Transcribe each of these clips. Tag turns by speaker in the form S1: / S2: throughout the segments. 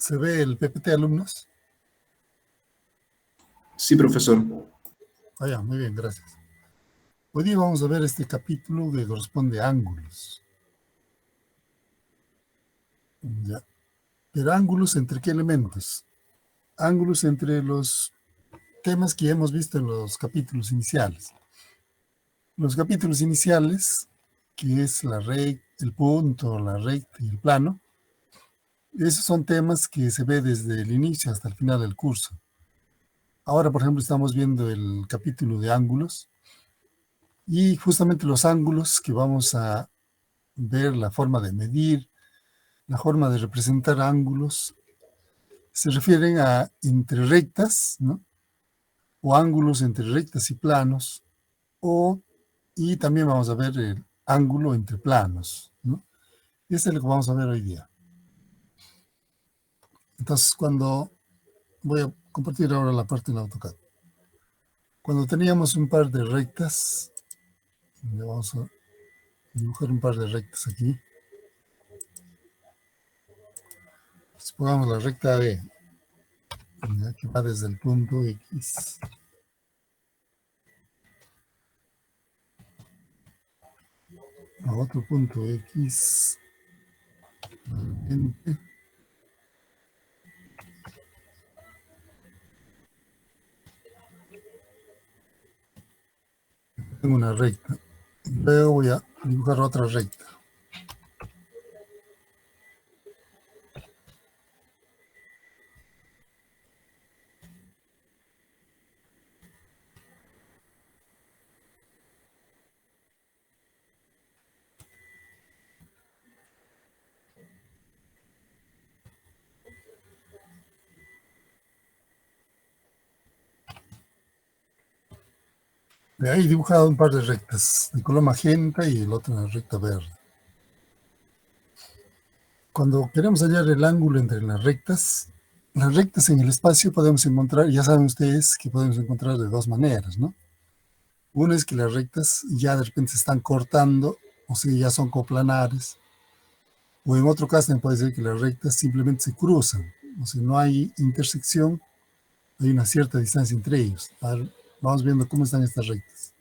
S1: ¿Se ve el PPT, alumnos?
S2: Sí, profesor.
S1: Ya, muy bien, gracias. Hoy día vamos a ver este capítulo que corresponde a ángulos. Ya. Pero ángulos entre qué elementos? Ángulos entre los temas que ya hemos visto en los capítulos iniciales. Los capítulos iniciales, que es la recta, el punto, la recta y el plano, esos son temas que se ve desde el inicio hasta el final del curso. Ahora, por ejemplo, estamos viendo el capítulo de ángulos y justamente los ángulos que vamos a ver, la forma de medir, la forma de representar ángulos, se refieren a entre rectas, ¿no? O ángulos entre rectas y planos, y también vamos a ver el ángulo entre planos, ¿no? Y este es lo que vamos a ver hoy día. Entonces, voy a compartir ahora la parte en AutoCAD. Cuando teníamos un par de rectas, vamos a dibujar un par de rectas aquí. Pongamos la recta B, que va desde el punto X a otro punto X, nuevamente. Tengo una recta. Luego voy a dibujar otra recta. De ahí he dibujado un par de rectas, de color magenta y el otro una recta verde. Cuando queremos hallar el ángulo entre las rectas en el espacio podemos encontrar, ya saben ustedes que podemos encontrar de dos maneras, ¿no? Una es que las rectas ya de repente se están cortando, o sea, ya son coplanares. O en otro caso puede ser que las rectas simplemente se cruzan, o sea, no hay intersección, hay una cierta distancia entre ellos. Ahora, vamos viendo cómo están estas rectas.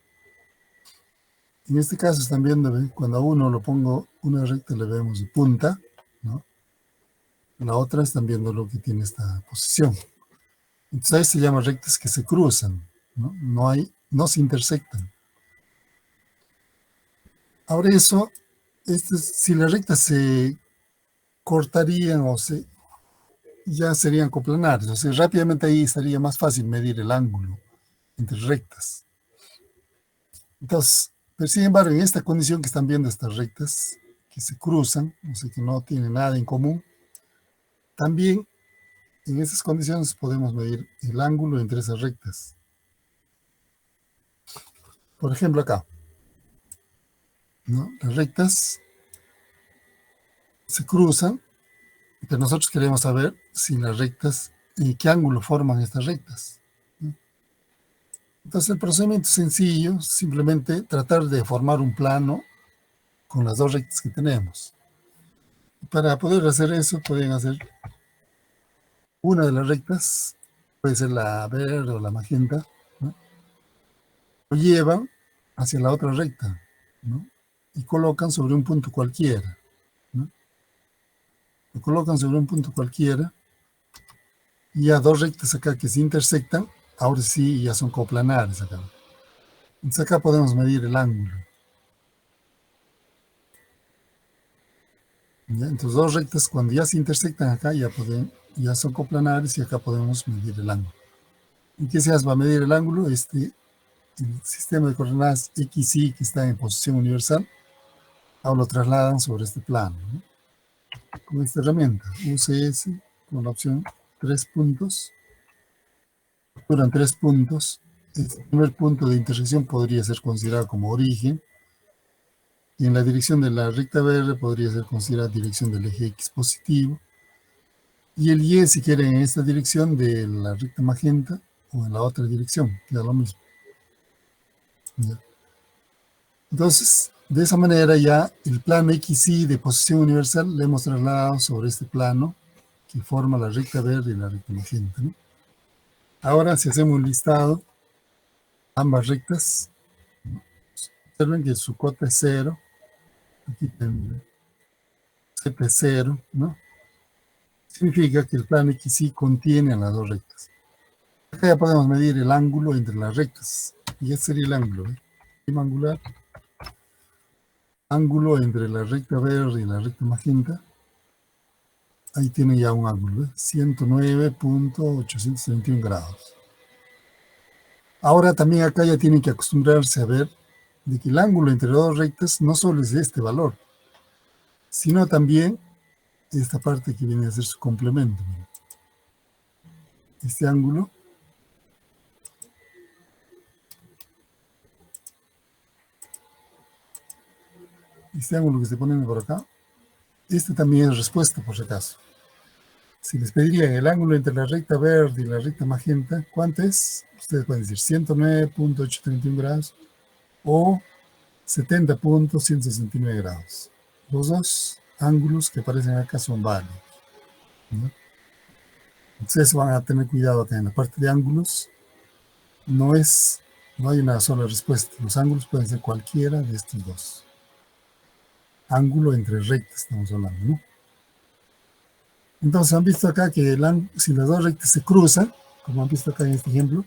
S1: En este caso están viendo, ¿ven? Cuando a uno lo pongo una recta le vemos de punta, ¿no? La otra están viendo lo que tiene esta posición. Entonces ahí se llaman rectas que se cruzan, ¿no? No se intersectan. Ahora eso, si las rectas se cortarían ya serían coplanares, o sea, rápidamente ahí estaría más fácil medir el ángulo entre rectas. Entonces, pero sin embargo, en esta condición que están viendo estas rectas, que se cruzan, o sea, que no tienen nada en común, también en esas condiciones podemos medir el ángulo entre esas rectas. Por ejemplo, acá, ¿no? Las rectas se cruzan, pero nosotros queremos saber si las rectas, qué ángulo forman estas rectas, ¿no? Entonces el procedimiento es sencillo, simplemente tratar de formar un plano con las dos rectas que tenemos. Para poder hacer eso, pueden hacer una de las rectas, puede ser la verde o la magenta, ¿no? Lo llevan hacia la otra recta, ¿no? Y colocan sobre un punto cualquiera, ¿no? Lo colocan sobre un punto cualquiera y ya dos rectas acá que se intersectan, ahora sí ya son coplanares acá. Entonces acá podemos medir el ángulo. ¿Ya? Entonces dos rectas cuando ya se intersectan acá ya son coplanares y acá podemos medir el ángulo. ¿Y qué se hace para medir el ángulo? El sistema de coordenadas X y Y que está en posición universal, ahora lo trasladan sobre este plano, ¿no? Con esta herramienta, UCS, con la opción 3 puntos, duran 3 puntos. El primer punto de intersección podría ser considerado como origen, y en la dirección de la recta verde podría ser considerada dirección del eje X positivo, y el Y si quieren en esta dirección de la recta magenta o en la otra dirección, queda lo mismo. ¿Ya? Entonces, de esa manera ya el plano XY de posición universal le hemos trasladado sobre este plano que forma la recta verde y la recta magenta, ¿no? Ahora, si hacemos un listado, ambas rectas, observen que su cota es 0, aquí tenemos z es 0, ¿no? Significa que el plano XY contiene a las dos rectas. Acá ya podemos medir el ángulo entre las rectas, y este sería el ángulo, ¿eh? Prima angular, ángulo entre la recta verde y la recta magenta. Ahí tiene ya un ángulo, ¿eh? 109.821 grados. Ahora también acá ya tienen que acostumbrarse a ver de que el ángulo entre dos rectas no solo es este valor, sino también esta parte que viene a ser su complemento. Este ángulo que se pone por acá, este también es respuesta por si acaso. Si les pedirían el ángulo entre la recta verde y la recta magenta, ¿cuánto es? Ustedes pueden decir 109.831 grados o 70.169 grados. Los dos ángulos que aparecen acá son válidos, ¿no? Entonces van a tener cuidado acá en la parte de ángulos. No hay una sola respuesta. Los ángulos pueden ser cualquiera de estos dos. Ángulo entre rectas estamos hablando, ¿no? Entonces han visto acá que si las dos rectas se cruzan, como han visto acá en este ejemplo,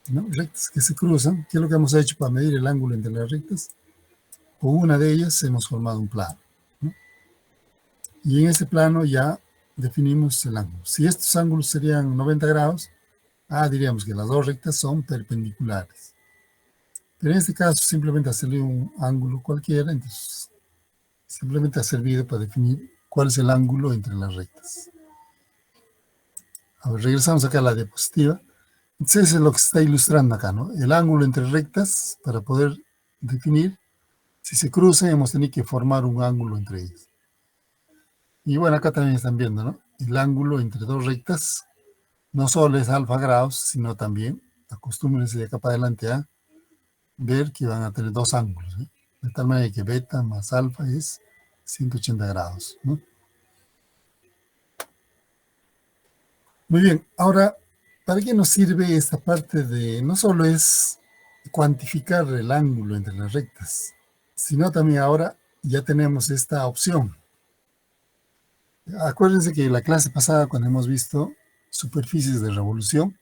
S1: ¿no? Rectas que se cruzan, ¿qué es lo que hemos hecho para medir el ángulo entre las rectas? Con una de ellas hemos formado un plano, ¿no? Y en ese plano ya definimos el ángulo. Si estos ángulos serían 90 grados, diríamos que las dos rectas son perpendiculares. Pero en este caso simplemente ha salido un ángulo cualquiera, entonces simplemente ha servido para definir cuál es el ángulo entre las rectas. A ver, regresamos acá a la diapositiva. Entonces eso es lo que se está ilustrando acá, ¿no? El ángulo entre rectas, para poder definir, si se cruzan, hemos tenido que formar un ángulo entre ellas. Y bueno, acá también están viendo, ¿no? El ángulo entre dos rectas no solo es alfa grados, sino también, acostúmbrense de acá para adelante a ver que van a tener dos ángulos, ¿eh? De tal manera que beta más alfa es 180 grados, ¿no? Muy bien, ahora, ¿para qué nos sirve esta parte de, no solo es cuantificar el ángulo entre las rectas, sino también ahora ya tenemos esta opción? Acuérdense que en la clase pasada, cuando hemos visto superficies de revolución,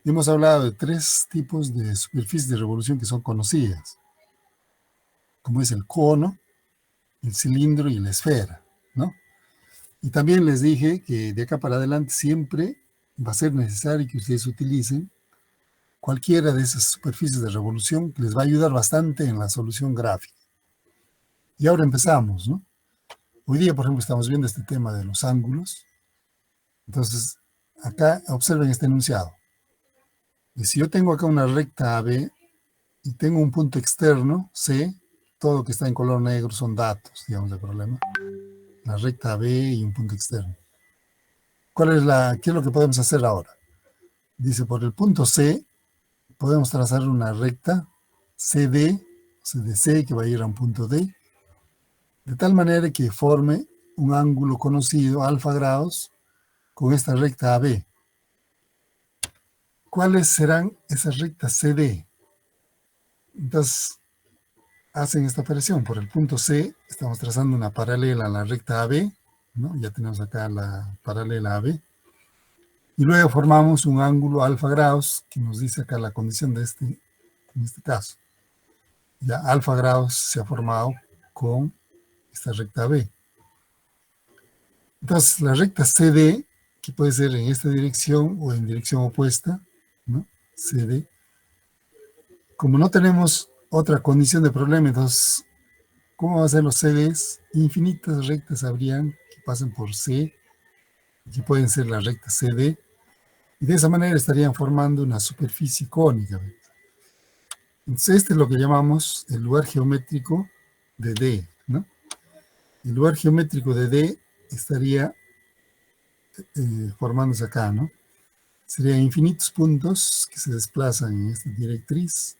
S1: hemos hablado de tres tipos de superficies de revolución que son conocidas, como es el cono, el cilindro y la esfera, ¿no? Y también les dije que de acá para adelante siempre va a ser necesario que ustedes utilicen cualquiera de esas superficies de revolución, que les va a ayudar bastante en la solución gráfica. Y ahora empezamos, ¿no? Hoy día, por ejemplo, estamos viendo este tema de los ángulos. Entonces, acá observen este enunciado. Y si yo tengo acá una recta AB y tengo un punto externo, C, todo lo que está en color negro son datos, digamos, del problema. La recta AB y un punto externo. ¿Qué es lo que podemos hacer ahora? Dice, por el punto C, podemos trazar una recta CD, o sea, de C que va a ir a un punto D, de tal manera que forme un ángulo conocido, alfa grados, con esta recta AB. ¿Cuáles serán esas rectas CD? Entonces, hacen esta operación. Por el punto C, estamos trazando una paralela a la recta AB, ¿no? Ya tenemos acá la paralela AB. Y luego formamos un ángulo alfa grados, que nos dice acá la condición de en este caso. Ya alfa grados se ha formado con esta recta B. Entonces, la recta CD, que puede ser en esta dirección o en dirección opuesta, ¿no? CD. Como no tenemos otra condición de problema, entonces, ¿cómo van a ser los CDs? Infinitas rectas habrían que pasen por C, que pueden ser las rectas CD, y de esa manera estarían formando una superficie cónica. Entonces, este es lo que llamamos el lugar geométrico de D, ¿no? El lugar geométrico de D estaría formándose acá, ¿no? Serían infinitos puntos que se desplazan en esta directriz,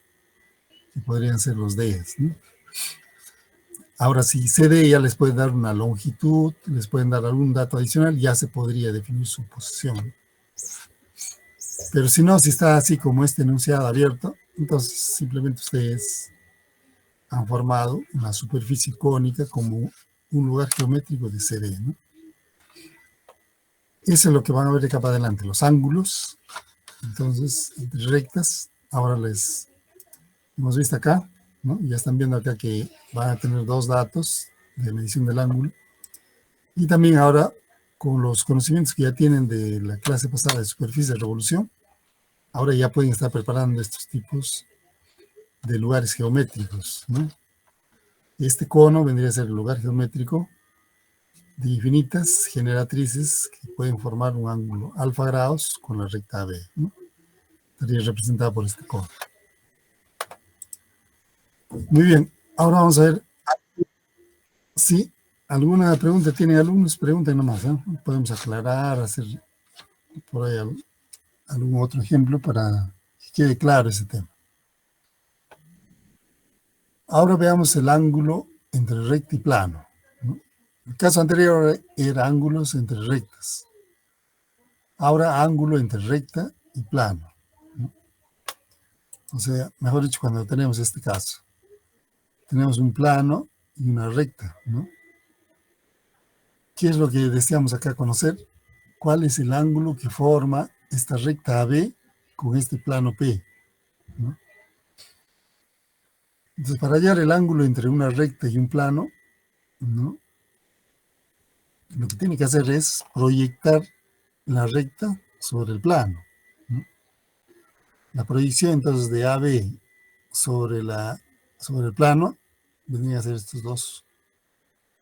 S1: que podrían ser los Ds, ¿no? Ahora, si CD ya les puede dar una longitud, les pueden dar algún dato adicional, ya se podría definir su posición. Pero si no, si está así como este enunciado abierto, entonces simplemente ustedes han formado una superficie cónica como un lugar geométrico de CD, ¿no? Eso es lo que van a ver de acá para adelante, los ángulos. Entonces, entre rectas, ahora les hemos visto acá, ¿no? Ya están viendo acá que van a tener dos datos de medición del ángulo. Y también ahora, con los conocimientos que ya tienen de la clase pasada de superficie de revolución, ahora ya pueden estar preparando estos tipos de lugares geométricos, ¿no? Este cono vendría a ser el lugar geométrico de infinitas generatrices que pueden formar un ángulo alfa grados con la recta AB, ¿no? Estaría representada por este cono. Muy bien, ahora vamos a ver si alguna pregunta tienen alumnos, pregunten nomás, ¿eh? Podemos aclarar, hacer por ahí algún otro ejemplo para que quede claro ese tema. Ahora veamos el ángulo entre recta y plano, ¿no? El caso anterior era ángulos entre rectas. Ahora ángulo entre recta y plano, ¿no? O sea, mejor dicho, cuando tenemos este caso, tenemos un plano y una recta, ¿no? ¿Qué es lo que deseamos acá conocer? ¿Cuál es el ángulo que forma esta recta AB con este plano P, ¿no? Entonces, para hallar el ángulo entre una recta y un plano, ¿no? Lo que tiene que hacer es proyectar la recta sobre el plano, ¿no? La proyección entonces de AB sobre el plano vendrían a ser estos dos,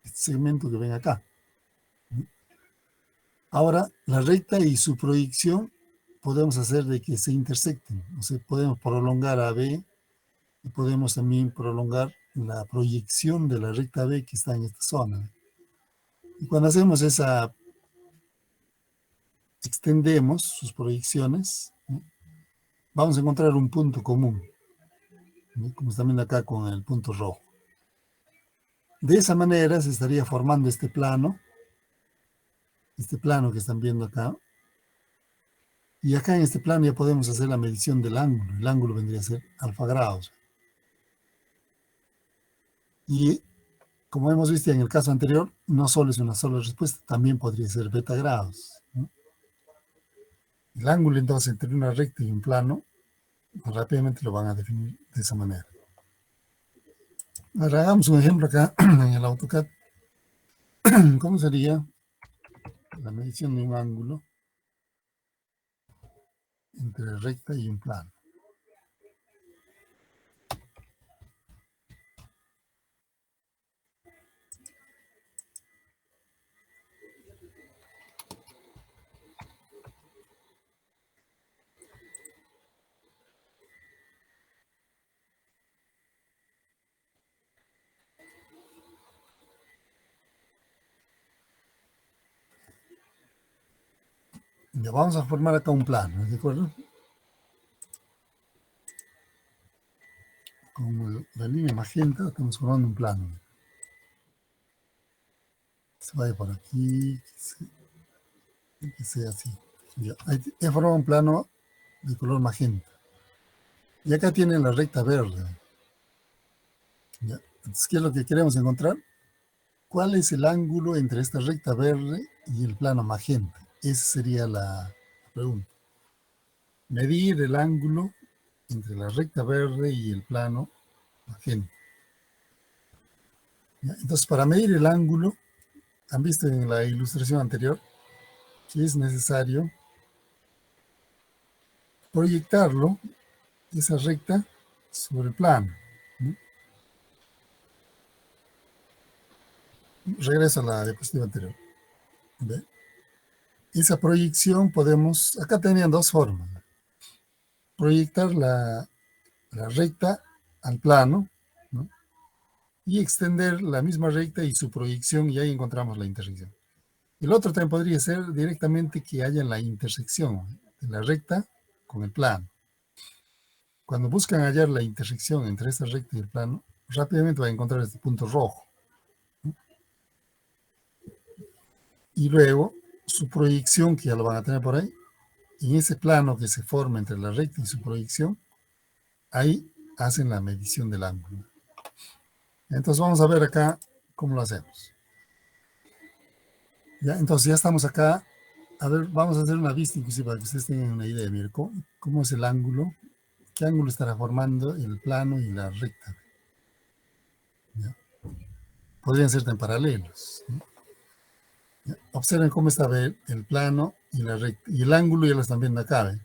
S1: este segmento que ven acá, ¿no? Ahora, la recta y su proyección podemos hacer de que se intersecten, o sea, podemos prolongar AB y podemos también prolongar la proyección de la recta B que está en esta zona. Y cuando hacemos esa, extendemos sus proyecciones, ¿no? Vamos a encontrar un punto común, ¿no? Como están viendo acá con el punto rojo. De esa manera se estaría formando este plano que están viendo acá. Y acá en este plano ya podemos hacer la medición del ángulo. El ángulo vendría a ser alfa grados. Y como hemos visto en el caso anterior, no solo es una sola respuesta, también podría ser beta grados, ¿no? El ángulo entonces entre una recta y un plano, rápidamente lo van a definir de esa manera. Ahora hagamos un ejemplo acá en el AutoCAD. ¿Cómo sería la medición de un ángulo entre recta y un plano? Ya vamos a formar acá un plano, ¿de acuerdo? Con la línea magenta estamos formando un plano. Se vaya por aquí, que sea así. Ya, he formado un plano de color magenta. Y acá tienen la recta verde. Ya. Entonces, ¿qué es lo que queremos encontrar? ¿Cuál es el ángulo entre esta recta verde y el plano magenta? Esa sería la pregunta. Medir el ángulo entre la recta verde y el plano magenta. ¿Ya? Entonces, para medir el ángulo, han visto en la ilustración anterior que es necesario proyectarlo, esa recta, sobre el plano, ¿no? Regreso a la diapositiva anterior. ¿Ve? Esa proyección podemos, acá tenían dos formas. Proyectar la recta al plano, ¿no? Y extender la misma recta y su proyección, y ahí encontramos la intersección. El otro también podría ser directamente que haya la intersección de la recta con el plano. Cuando buscan hallar la intersección entre esta recta y el plano, rápidamente van a encontrar este punto rojo. y luego su proyección, que ya lo van a tener por ahí, en ese plano que se forma entre la recta y su proyección, ahí hacen la medición del ángulo. Entonces vamos a ver acá cómo lo hacemos. ¿Ya? Entonces ya estamos acá. A ver, vamos a hacer una vista inclusive para que ustedes tengan una idea. Mire, ¿cómo es el ángulo? ¿Qué ángulo estará formando el plano y la recta? ¿Ya? Podrían ser tan paralelos, ¿no? ¿Ya? Observen cómo está el plano y la recta. Y el ángulo ya lo están viendo acá. ¿Ve?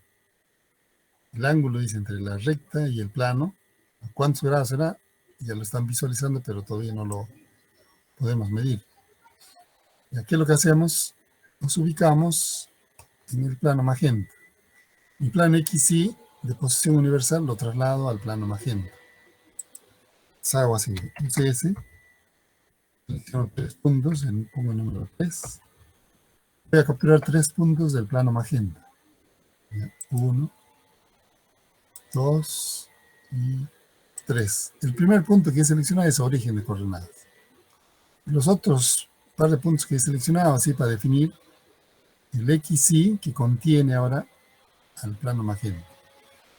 S1: El ángulo dice entre la recta y el plano. ¿Cuántos grados será? Ya lo están visualizando, pero todavía no lo podemos medir. Y aquí lo que hacemos, nos ubicamos en el plano magenta. Mi plano XY de posición universal lo traslado al plano magenta. Hago así, un CS, selecciono 3 puntos, pongo el número 3. Voy a capturar 3 puntos del plano magenta. 1, 2 y 3. El primer punto que he seleccionado es origen de coordenadas. Los otros par de puntos que he seleccionado así para definir el XY que contiene ahora al plano magenta.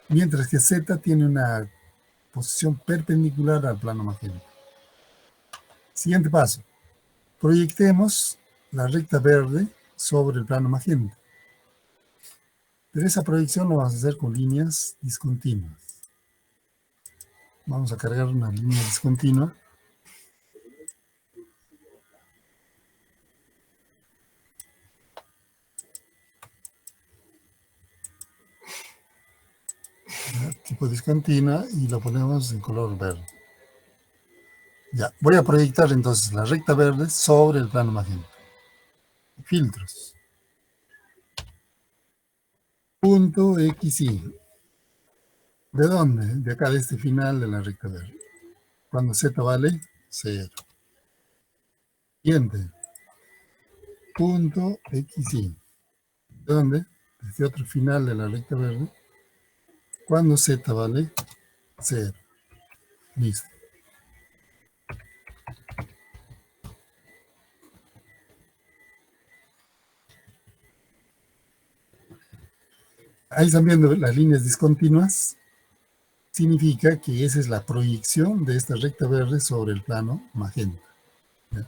S1: Mientras que Z tiene una posición perpendicular al plano magenta. Siguiente paso. Proyectemos la recta verde sobre el plano magenta. Pero esa proyección lo vamos a hacer con líneas discontinuas. Vamos a cargar una línea discontinua. Tipo discontinua y lo ponemos en color verde. Ya, voy a proyectar entonces la recta verde sobre el plano magenta. Filtros. Punto XY. ¿De dónde? De acá, de este final de la recta verde. Cuando Z vale 0. Siguiente. Punto XY. ¿De dónde? Desde otro final de la recta verde. Cuando Z vale 0. Listo. Ahí están viendo las líneas discontinuas. Significa que esa es la proyección de esta recta verde sobre el plano magenta. ¿Ya?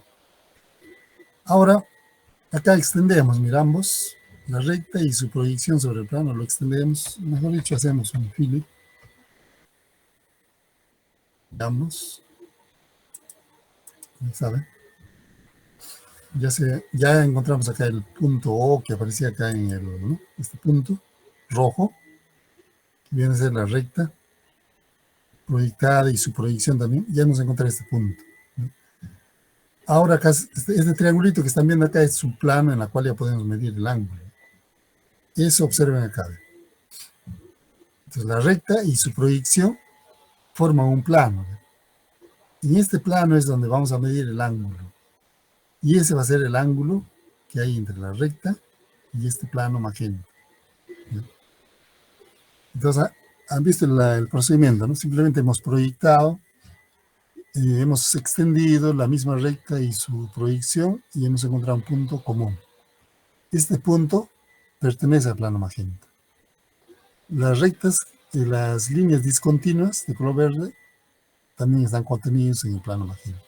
S1: Ahora, acá extendemos, miramos la recta y su proyección sobre el plano, lo extendemos, mejor dicho, hacemos un fillet. Miramos, ¿saben? Ya encontramos acá el punto O que aparecía acá en ¿no? Este punto rojo, que viene a ser la recta proyectada y su proyección también. Ya nos encontramos este punto, ¿no? Ahora acá, este triangulito que están viendo acá es su plano en la cual ya podemos medir el ángulo. Eso observen acá. Entonces la recta y su proyección forman un plano. En este plano es donde vamos a medir el ángulo. Y ese va a ser el ángulo que hay entre la recta y este plano magenta. Entonces, han visto el procedimiento, ¿no? Simplemente hemos proyectado, hemos extendido la misma recta y su proyección y hemos encontrado un punto común. Este punto pertenece al plano magenta. Las rectas y las líneas discontinuas de color verde también están contenidos en el plano magenta.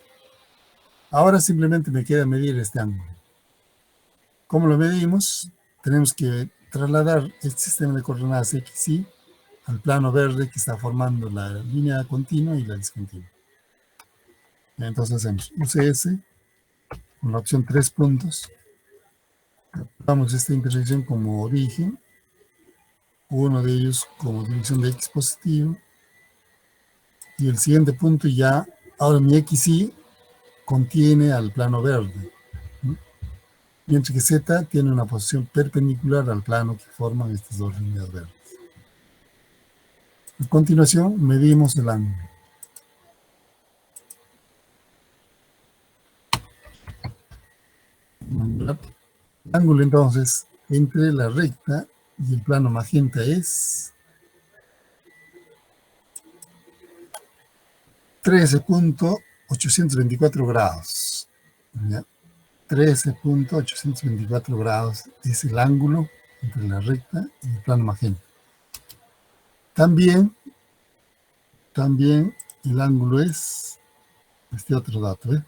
S1: Ahora simplemente me queda medir este ángulo. ¿Cómo lo medimos? Tenemos que trasladar el sistema de coordenadas XY al plano verde que está formando la línea continua y la discontinua. Entonces hacemos UCS con la opción 3 puntos. Capturamos esta intersección como origen, uno de ellos como dirección de X positivo, y el siguiente punto ya, ahora mi XY contiene al plano verde, ¿no? Mientras que Z tiene una posición perpendicular al plano que forman estas dos líneas verdes. A continuación, medimos el ángulo. El ángulo entonces entre la recta y el plano magenta es 13.824 grados. ¿Ya? 13.824 grados es el ángulo entre la recta y el plano magenta. También el ángulo es este otro dato,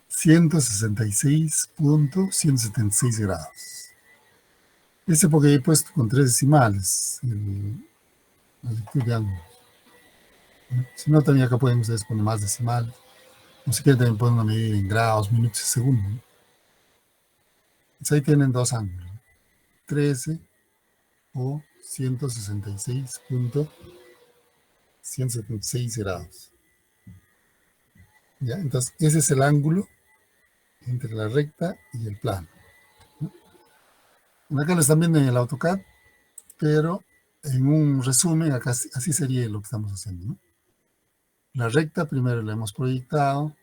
S1: 166.176 grados. Este porque he puesto con 3 decimales la lectura de ángulos. Si no, también acá pueden ustedes poner más decimales. O si quieren también poner una medida en grados, minutos y segundos. Entonces ahí tienen dos ángulos. 13 o 166.176 grados. ¿Ya? Entonces ese es el ángulo entre la recta y el plano. Acá lo están viendo en el AutoCAD, pero en un resumen, acá así sería lo que estamos haciendo, ¿no? La recta primero la hemos proyectado,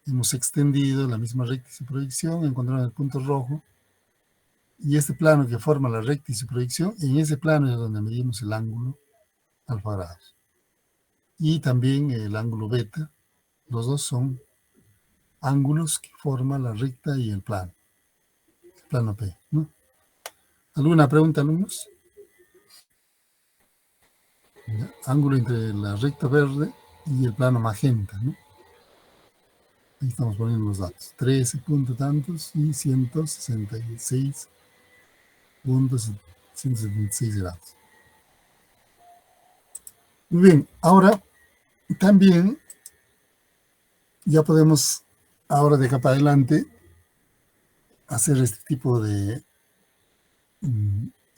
S1: hemos extendido la misma recta y su proyección, encontramos el punto rojo, y este plano que forma la recta y su proyección, en ese plano es donde medimos el ángulo alfa grados. Y también el ángulo beta, los dos son ángulos que forman la recta y el plano P, ¿no? ¿Alguna pregunta, alumnos? ¿Ya? Ángulo entre la recta verde y el plano magenta, ¿no? Ahí estamos poniendo los datos. 13 punto tantos y 166.176 grados. Muy bien, ahora también ya podemos, ahora de acá para adelante, hacer este tipo de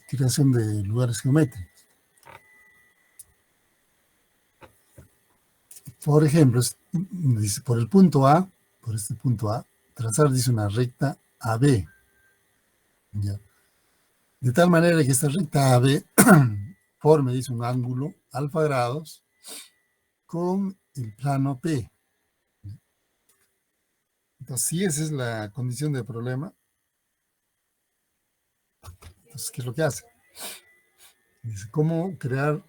S1: creación de lugares geométricos. Por ejemplo, dice, por el punto A, por este punto A, trazar, dice, una recta AB. ¿Ya? De tal manera que esta recta AB forme, dice, un ángulo alfa grados con el plano P. Entonces, si esa es la condición del problema, entonces, ¿qué es lo que hace? Dice, ¿cómo crear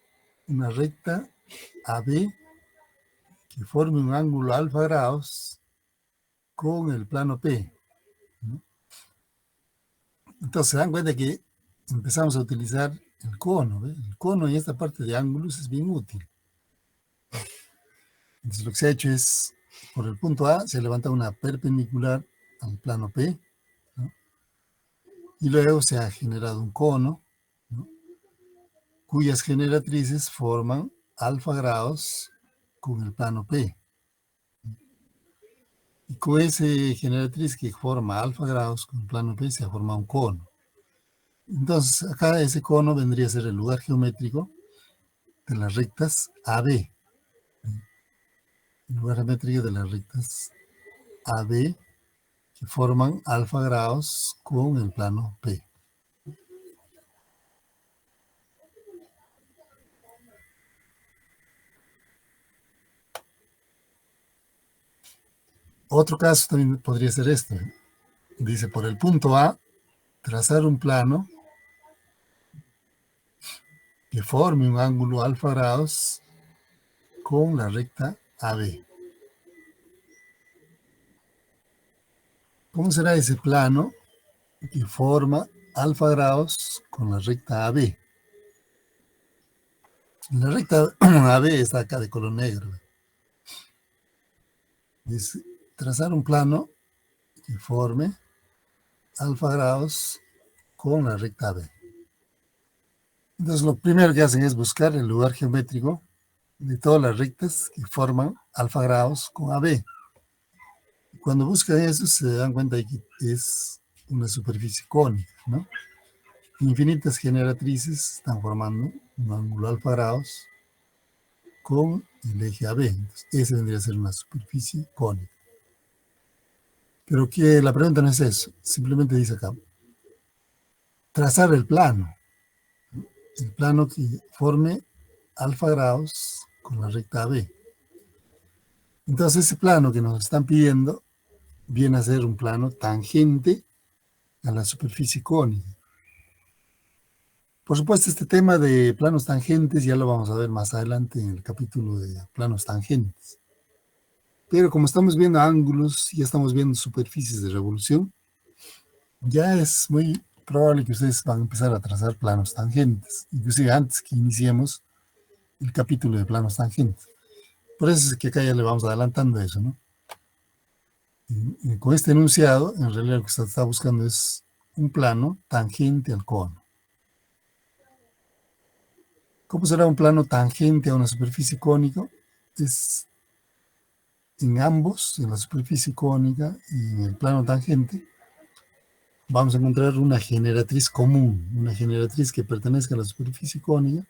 S1: una recta AB que forme un ángulo alfa grados con el plano P? ¿No? Entonces, se dan cuenta que empezamos a utilizar el cono, ¿ve? El cono en esta parte de ángulos es bien útil. Entonces, lo que se ha hecho es, por el punto A, se levanta una perpendicular al plano P, ¿no? Y luego se ha generado un cono, ¿no? Cuyas generatrices forman alfa grados con el plano P. Y con ese generatriz que forma alfa grados con el plano P se ha formado un cono. Entonces, acá ese cono vendría a ser el lugar geométrico de las rectas AB. El lugar geométrico de las rectas AB que forman alfa grados con el plano P. Otro caso también podría ser este. Dice, por el punto A, trazar un plano que forme un ángulo alfa grados con la recta AB. ¿Cómo será ese plano que forma alfa grados con la recta AB? La recta AB está acá de color negro. Dice, trazar un plano que forme alfa grados con la recta AB. Entonces, lo primero que hacen es buscar el lugar geométrico de todas las rectas que forman alfa grados con AB. Cuando buscan eso, se dan cuenta de que es una superficie cónica, ¿no? Infinitas generatrices están formando un ángulo alfa grados con el eje AB. Entonces, ese vendría a ser una superficie cónica. Pero que la pregunta no es eso, simplemente dice acá, trazar el plano que forme alfa grados con la recta AB. Entonces ese plano que nos están pidiendo viene a ser un plano tangente a la superficie cónica. Por supuesto, este tema de planos tangentes ya lo vamos a ver más adelante en el capítulo de planos tangentes. Pero como estamos viendo ángulos, ya estamos viendo superficies de revolución, ya es muy probable que ustedes van a empezar a trazar planos tangentes, inclusive antes que iniciemos el capítulo de planos tangentes. Por eso es que acá ya le vamos adelantando eso, ¿no? Y con este enunciado, en realidad lo que se está buscando es un plano tangente al cono. ¿Cómo será un plano tangente a una superficie cónica? Es en ambos, en la superficie cónica y en el plano tangente, vamos a encontrar una generatriz común, una generatriz que pertenezca a la superficie cónica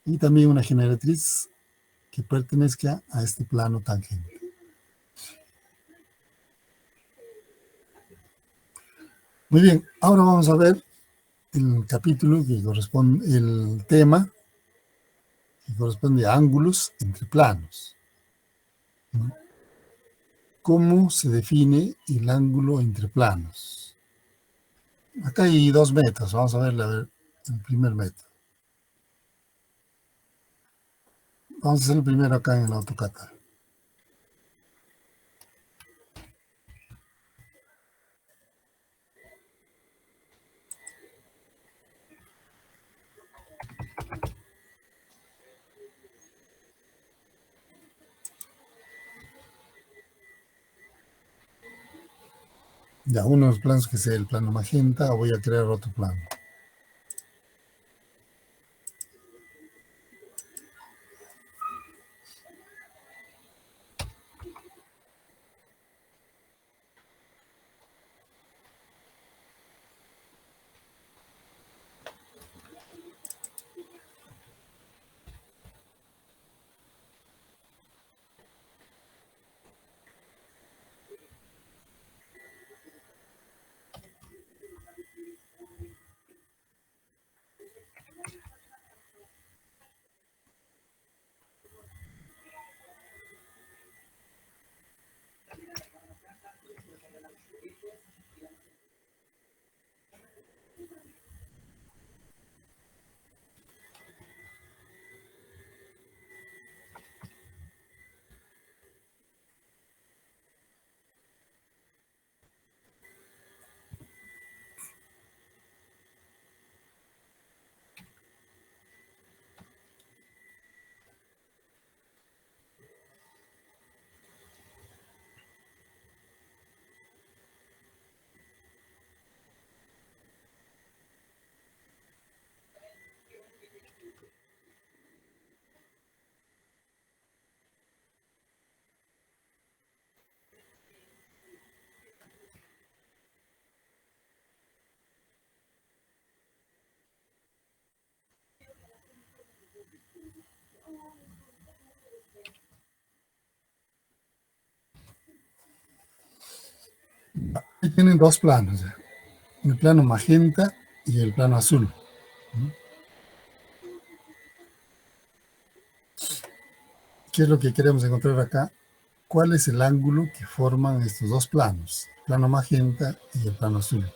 S1: y también una generatriz que pertenezca a este plano tangente. Muy bien, ahora vamos a ver el capítulo que corresponde, el tema que corresponde a ángulos entre planos, ¿no? ¿Cómo se define el ángulo entre planos? Acá hay dos métodos, vamos a ver el primer método. Vamos a hacer el primero acá en el AutoCAD. Ya, uno de los planos que sea el plano magenta, voy a crear otro plano. Ahí tienen dos planos, ya. El plano magenta y el plano azul. ¿Qué es lo que queremos encontrar acá? ¿Cuál es el ángulo que forman estos dos planos? El plano magenta y el plano azul.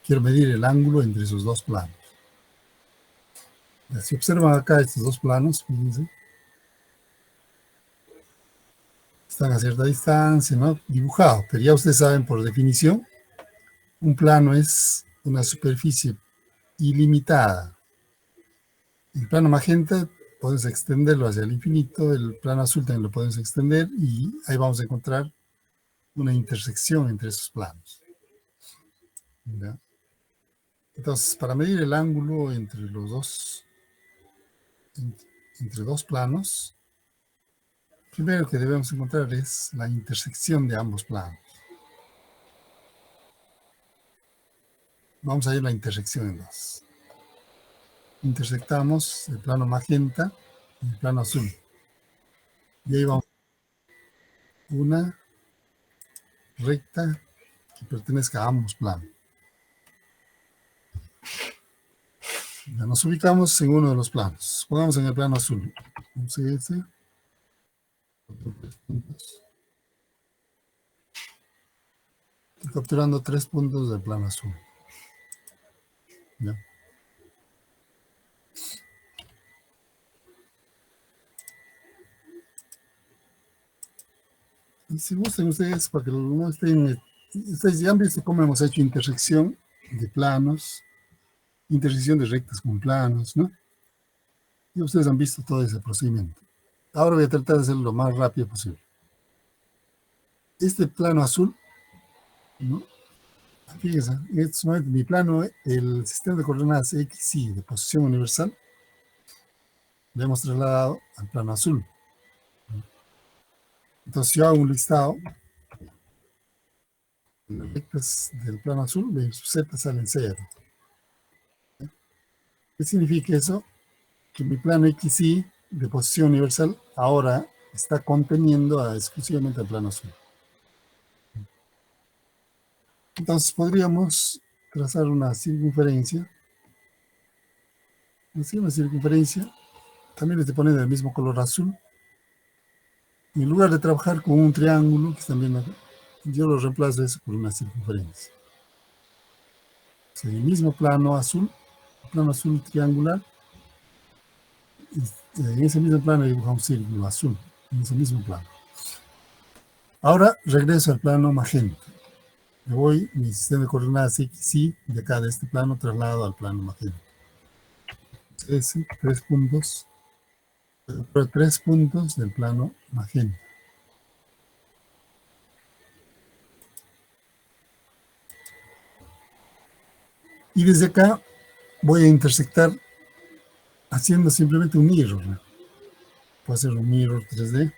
S1: Quiero medir el ángulo entre esos dos planos. Ya, si observan acá estos dos planos, fíjense, están a cierta distancia, ¿no? Dibujado, pero ya ustedes saben por definición, un plano es una superficie ilimitada. El plano magenta podemos extenderlo hacia el infinito, el plano azul también lo podemos extender y ahí vamos a encontrar una intersección entre esos planos, ¿ya? Entonces, para medir el ángulo entre los dos, entre dos planos, primero que debemos encontrar es la intersección de ambos planos. Vamos a ir a la intersección en dos. Intersectamos el plano magenta y el plano azul. Y ahí vamos a una recta que pertenezca a ambos planos. Ya nos ubicamos en uno de los planos. Pongamos en el plano azul. Vamos a este. Estoy capturando 3 puntos del plano azul. ¿Ya? Si gustan ustedes, para que no estén, ustedes ya han visto cómo hemos hecho intersección de planos, intersección de rectas con planos, ¿no? Y ustedes han visto todo ese procedimiento. Ahora voy a tratar de hacerlo lo más rápido posible. Este plano azul, ¿no? Fíjense, en este momento mi plano, el sistema de coordenadas X, Y de posición universal, lo hemos trasladado al plano azul. Entonces yo hago un listado de las rectas del plano azul, de sus z salen 0. ¿Qué significa eso? Que mi plano XY de posición universal ahora está conteniendo exclusivamente el plano azul. Entonces podríamos trazar una circunferencia. Así, una circunferencia. También estoy poniendo el mismo color azul. Y en lugar de trabajar con un triángulo, que también acá, yo lo reemplazo eso por una circunferencia. O sea, el mismo plano azul triangular. En ese mismo plano dibuja un círculo azul, en ese mismo plano. Ahora regreso al plano magenta. Me voy, mi sistema de coordenadas X, Y, de acá de este plano, traslado al plano magenta. Tres puntos del plano magenta. Y desde acá voy a intersectar haciendo simplemente un mirror, ¿no? Puedo hacer un mirror 3D.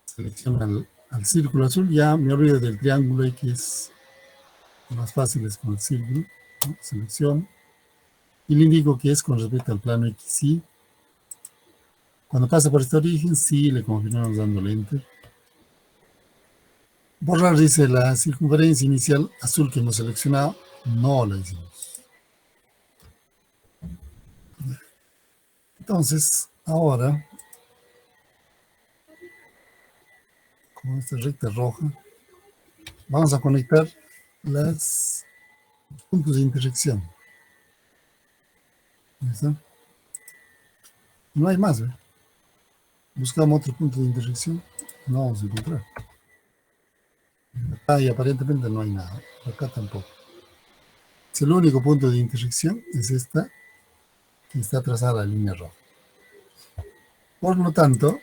S1: Selecciono al círculo azul, ya me olvido del triángulo X, más fácil es con el círculo, ¿no? Selecciono y le indico que es con respecto al plano XY. Cuando pasa por este origen, sí, le continuamos dándole enter. Borrar, dice la circunferencia inicial azul que hemos seleccionado, no la hicimos. Entonces, ahora, con esta recta roja, vamos a conectar los puntos de intersección. ¿Listo? No hay más, ¿eh? Buscamos otro punto de intersección, no vamos a encontrar. Acá y aparentemente no hay nada, acá tampoco. El único punto de intersección es esta, que está trazada la línea roja. Por lo tanto,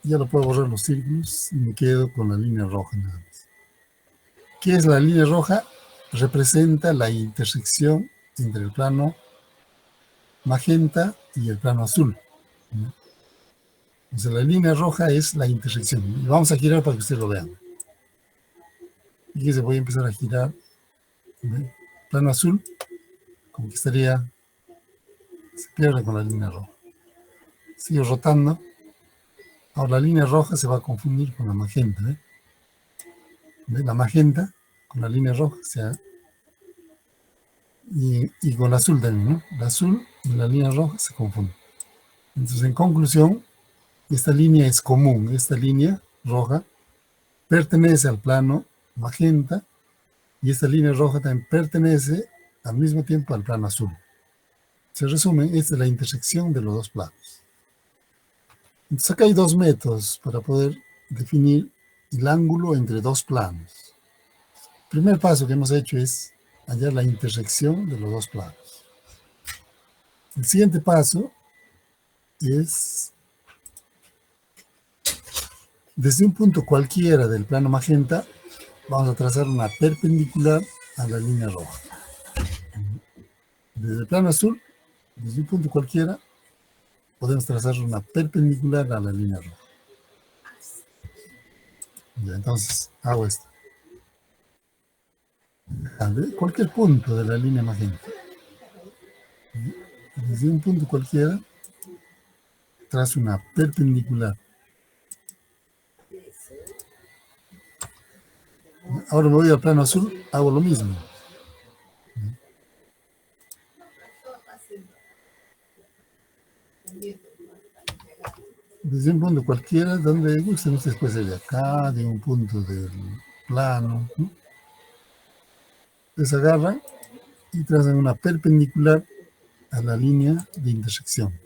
S1: ya lo puedo borrar los círculos y me quedo con la línea roja nada más. ¿Qué es la línea roja? Representa la intersección entre el plano magenta y el plano azul. Entonces la línea roja es la intersección. Y vamos a girar para que ustedes lo vean. Fíjense, voy a empezar a girar. ¿Ve? Plano azul, como que estaría, se pierde con la línea roja. Sigo rotando. Ahora la línea roja se va a confundir con la magenta. ¿Ve? La magenta con la línea roja, o sea, y con la azul también, ¿no? La azul y la línea roja se confunden. Entonces, en conclusión, esta línea es común. Esta línea roja pertenece al plano magenta y esta línea roja también pertenece al mismo tiempo al plano azul. Se resume, esta es la intersección de los dos planos. Entonces acá hay dos métodos para poder definir el ángulo entre dos planos. El primer paso que hemos hecho es hallar la intersección de los dos planos. El siguiente paso es, desde un punto cualquiera del plano magenta, vamos a trazar una perpendicular a la línea roja. Desde el plano azul, desde un punto cualquiera, podemos trazar una perpendicular a la línea roja. Ya, entonces, hago esto. De cualquier punto de la línea magenta. Desde un punto cualquiera, trazo una perpendicular. Ahora me voy al plano azul, hago lo mismo. Desde un punto cualquiera, donde gusten ustedes, puede ser de acá, de un punto del plano, ¿no? Entonces agarran y trazan una perpendicular a la línea de intersección.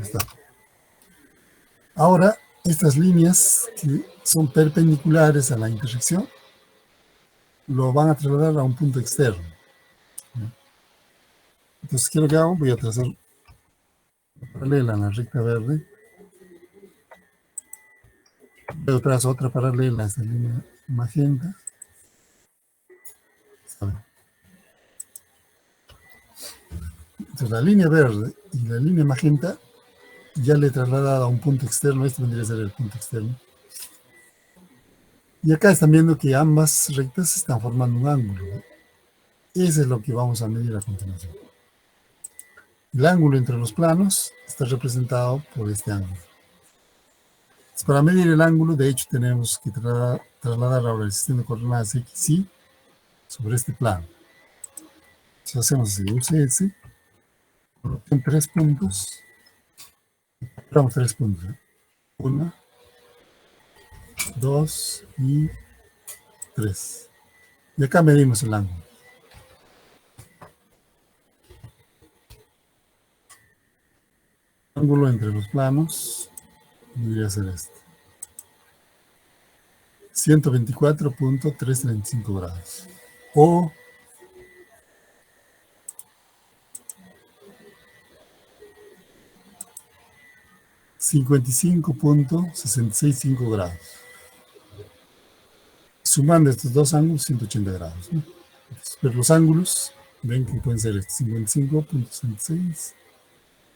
S1: Ya está. Ahora, estas líneas que son perpendiculares a la intersección lo van a trasladar a un punto externo. Entonces, ¿qué es lo que hago? Voy a trazar paralela a la recta verde. Luego trazo otra paralela a esta línea magenta. Entonces, la línea verde y la línea magenta ya le he trasladado a un punto externo. Este vendría a ser el punto externo. Y acá están viendo que ambas rectas están formando un ángulo, ¿no? Eso es lo que vamos a medir a continuación. El ángulo entre los planos está representado por este ángulo. Entonces, para medir el ángulo, de hecho, tenemos que trasladar ahora el sistema de coordenadas X, Y sobre este plano. Entonces hacemos así, UCS, en 3 puntos, encontramos 3 puntos, ¿eh? 1, 2 y 3. Y acá medimos el ángulo. El ángulo entre los planos debería ser este. 124.335 grados. O 55.665 grados. Sumando estos dos ángulos, 180 grados, ¿no? Entonces, pero los ángulos, ven que pueden ser 55.66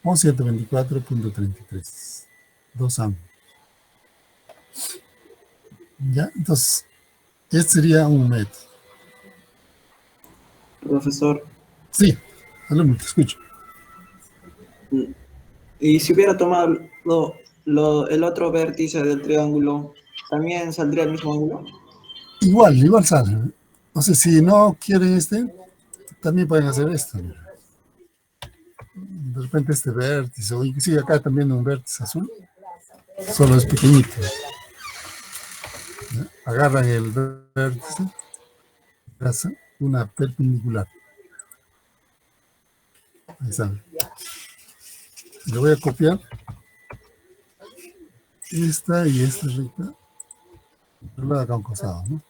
S1: o 124.33. Dos ángulos. ¿Ya? Entonces, este sería un método.
S2: Profesor,
S1: Sí, alumno, te escucho.
S2: y si hubiera tomado el otro vértice del triángulo, ¿también saldría el mismo ángulo?
S1: Igual sale. O sea, si no quieren este, también pueden hacer esto. Mira. De repente este vértice, o inclusive acá también un vértice azul, solo es pequeñito. ¿Ya? Agarran el vértice, trazan una perpendicular. Ahí sale. Le voy a copiar esta y esta recta, pero acá a un costado, ¿no?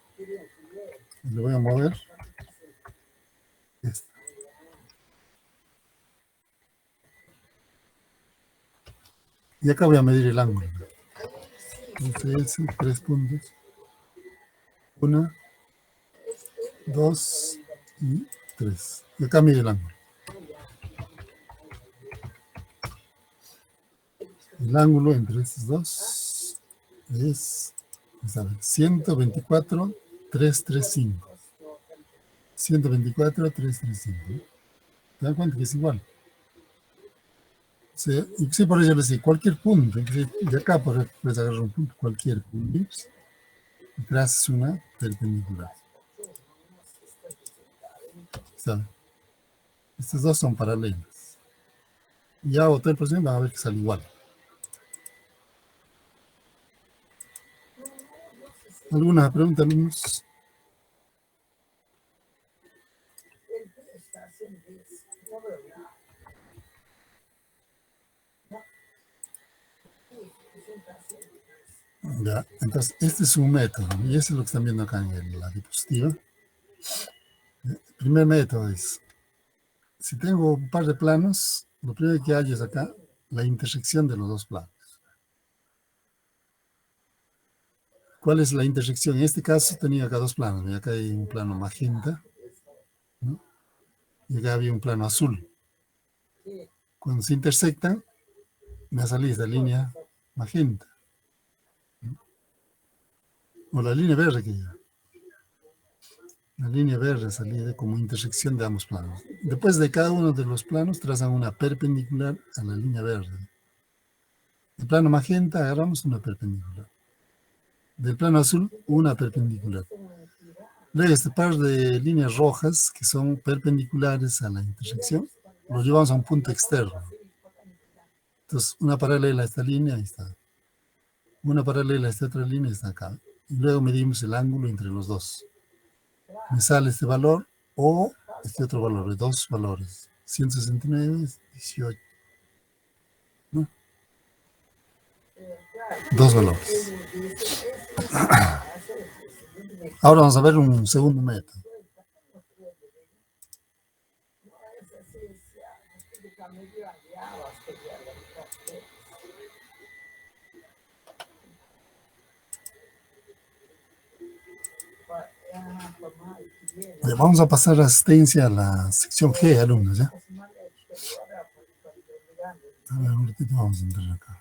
S1: Y le voy a mover esta. Y acá voy a medir el ángulo. Entonces, 3 puntos. 1, 2 y 3. Y acá mide el ángulo. El ángulo entre estos dos es 124.335. 124.335. ¿Te das cuenta que es igual? O sea, inclusive por eso les decía, cualquier punto, de acá puedes agarrar un punto, cualquier punto, y trazas una perpendicular. ¿Sabe? Estas dos son paralelas. Y ya otra posición van a ver que sale igual. ¿Alguna pregunta, alumnos? Ya, entonces este es un método, y este es lo que están viendo acá en la diapositiva. El primer método es, si tengo un par de planos, lo primero que hay es acá la intersección de los dos planos. ¿Cuál es la intersección? En este caso tenía acá dos planos, y acá hay un plano magenta, ¿no? Y acá había un plano azul. Cuando se intersectan, me ha salido esta línea magenta, ¿no? O la línea verde que ya. La línea verde salida como intersección de ambos planos. Después de cada uno de los planos trazan una perpendicular a la línea verde. Del plano magenta agarramos una perpendicular. Del plano azul, una perpendicular. Luego este par de líneas rojas que son perpendiculares a la intersección, lo llevamos a un punto externo. Entonces, una paralela a esta línea, ahí está. Una paralela a esta otra línea, está acá. Y luego medimos el ángulo entre los dos. Me sale este valor o este otro valor, de dos valores, 169, 18, ¿no? Dos valores. Ahora vamos a ver un segundo método. Vamos a pasar asistencia a la sección G, alumnos, ¿ya? A ver, un ratito vamos a entrar acá.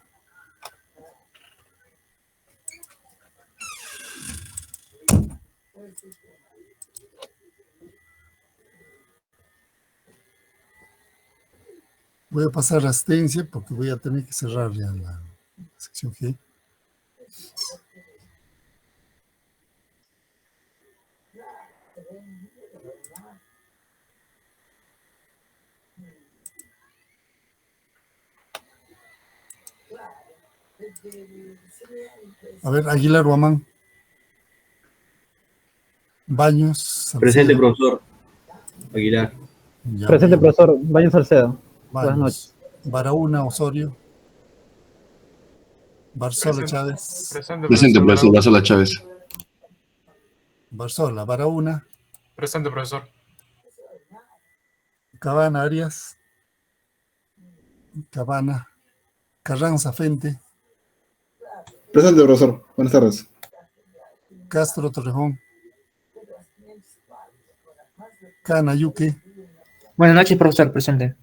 S1: Voy a pasar asistencia porque voy a tener que cerrar ya la sección G. A ver, Aguilar Guamán. Baños. Salcedo.
S3: Presente, profesor. Aguilar.
S1: Ya,
S4: Presente,
S1: bien.
S4: profesor. Baños Salcedo. Buenas noches.
S1: Baños. Barahona Osorio. Barzola Chávez.
S5: Presente, profesor Barzola Chávez.
S1: Barzola, Barahona.
S6: Presente, profesor.
S1: Cabana Arias. Cabana. Carranza Fente.
S7: Presente, profesor. Buenas tardes.
S1: Castro Torrejón. Cana Yuque.
S8: Buenas noches, profesor. Presente.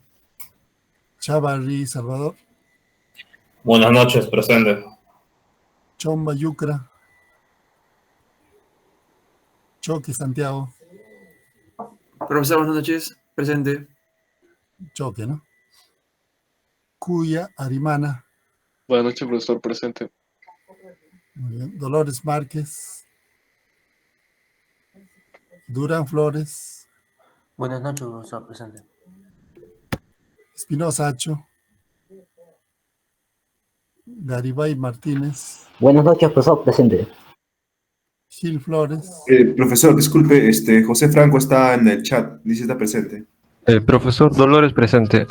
S1: Chavarri Salvador.
S9: Buenas noches, presente.
S1: Chomba Yucra. Choque Santiago.
S2: Profesor, buenas noches. Presente.
S1: Choque, ¿no? Cuya Arimana.
S5: Buenas noches, profesor, presente.
S1: Muy bien. Dolores Márquez. Durán Flores.
S10: Buenas noches, profesor, presente.
S1: Espinosa Acho. Garibay Martínez.
S11: Buenas noches, profesor, presente.
S1: Gil Flores.
S12: Profesor, disculpe, José Franco está en el chat, dice está presente.
S13: Profesor Dolores presente.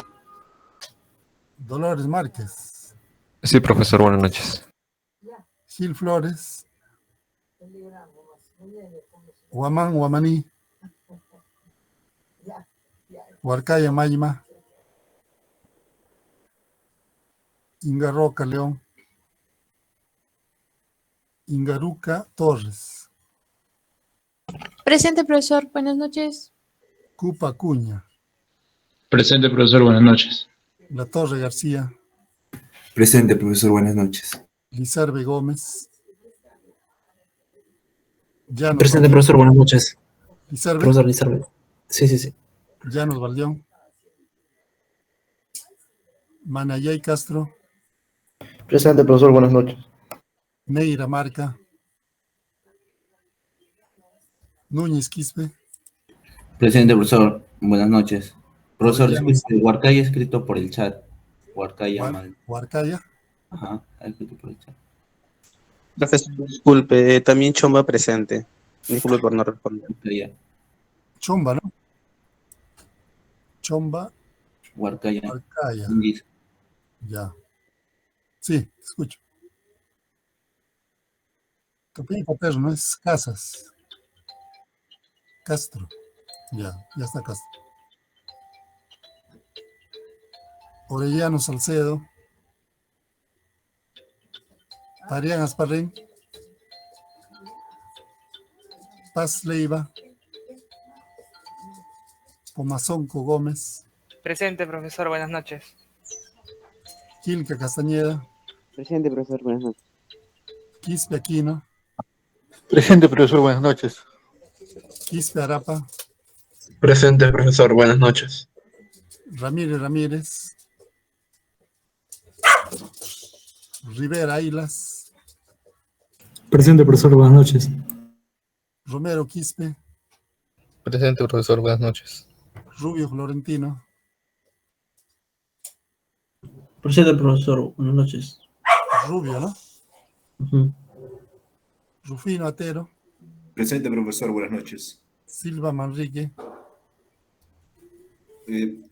S1: Dolores Márquez.
S13: Sí, profesor, buenas noches.
S1: Gil Flores. Guamán Guamaní. Huarcaya Mayma. Ingarroca León. Ingaruca Torres.
S14: Presente, profesor. Buenas noches.
S1: Cupa Cuña.
S9: Presente, profesor, buenas noches.
S1: La Torre García.
S12: Presente, profesor, buenas noches.
S1: Lizarbe Gómez. Llanos
S8: Presente,
S1: Valdión.
S8: profesor. Buenas noches.
S1: Lizarbe.
S8: Profesor Lizarbe. Sí.
S1: Llanos Valdión. Manayay Castro.
S11: Presente, profesor, buenas noches.
S1: Neira Marca. Núñez Quispe.
S15: Presente, profesor. Buenas noches. Profesor,
S1: Orellano.
S15: disculpe, Huarcaya escrito por el chat. Huarcaya mal.
S1: Huarcaya.
S15: Ajá, escrito por el chat.
S16: Profesor, disculpe, también Chomba presente. Disculpe por no responder.
S1: Chomba, ¿no? Chomba.
S15: Huarcaya.
S1: Huarcaya. Ya. Sí, te escucho. Capilla Paterno, es Casas. Castro. Ya está Castro. Orellano Salcedo. Arián Asparren. Paz Leiva. Pomazonco Gómez.
S17: Presente, profesor. Buenas noches.
S1: Quilca Castañeda.
S18: Presente, profesor. Buenas noches.
S1: Quispe Aquino.
S19: Presente, profesor. Buenas noches.
S1: Quispe Arapa.
S9: Presente, profesor, buenas noches.
S1: Ramírez Ramírez. Rivera Ailas.
S4: Presente, profesor. Buenas noches.
S1: Romero Quispe.
S13: Presente, profesor, buenas noches.
S1: Rubio Florentino.
S8: Presente, profesor. Buenas noches.
S1: Rubio, ¿no? Rufino Atero.
S12: Presente, profesor, buenas noches.
S1: Silva Manrique.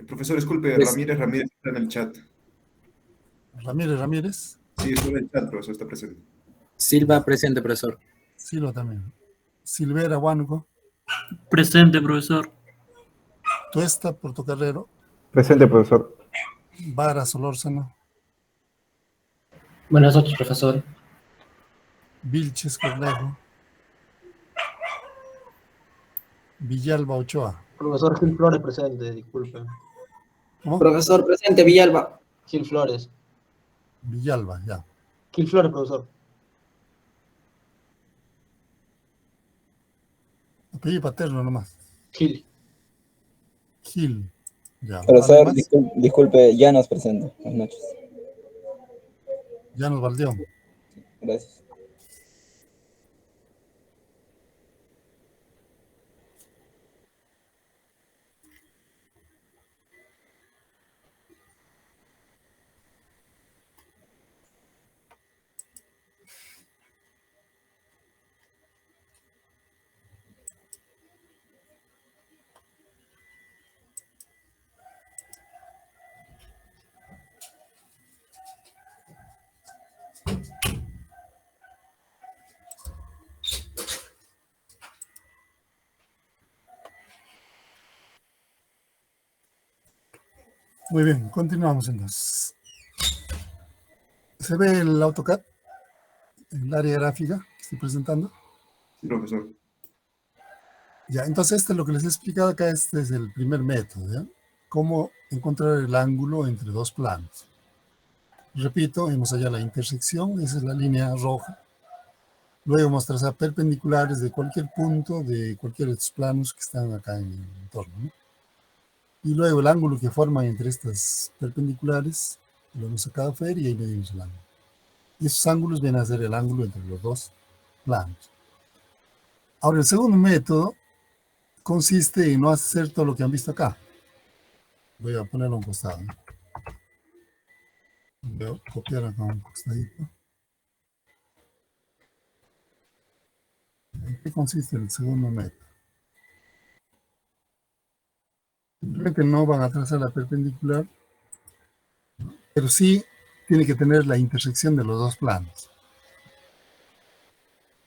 S12: Profesor, disculpe, Ramírez está en el chat.
S1: Ramírez Ramírez.
S12: Sí, solo el chat, profesor, está presente.
S15: Silva, presente, profesor.
S1: Silva también. Silvera Huánuco.
S8: Presente, profesor.
S1: Tuesta Portocarrero.
S19: Presente, profesor.
S1: Vara Solórzano.
S10: Buenas noches, profesor.
S1: Vilches Cornejo. Villalba Ochoa.
S18: Profesor Gil Flores presente, disculpe.
S1: ¿Cómo?
S2: Profesor presente, Villalba.
S18: Gil Flores.
S1: Villalba, ya.
S18: Gil Flores, profesor.
S1: Apellido paterno nomás.
S18: Gil.
S1: Gil. Ya.
S11: Profesor,
S1: ¿Alguien más?
S11: disculpe, Llanos presente. Buenas noches.
S1: Llanos Valdeón.
S11: Gracias.
S1: Muy bien, continuamos entonces. ¿Se ve el AutoCAD? El área gráfica que estoy presentando.
S12: Sí, profesor.
S1: Ya, entonces este es lo que les he explicado acá, este es el primer método, ¿ya? Cómo encontrar el ángulo entre dos planos. Repito, hemos hallado la intersección, esa es la línea roja. Luego vamos a trazar perpendiculares de cualquier punto, de cualquiera de estos planos que están acá en el entorno, ¿no? Y luego el ángulo que forman entre estas perpendiculares, lo hemos sacado a ver y ahí medimos el ángulo. Y esos ángulos vienen a ser el ángulo entre los dos planos. Ahora, el segundo método consiste en no hacer todo lo que han visto acá. Voy a ponerlo a un costado, ¿no? Voy a copiar acá un costadito. ¿En qué consiste el segundo método? Simplemente no van a trazar la perpendicular, pero sí tiene que tener la intersección de los dos planos.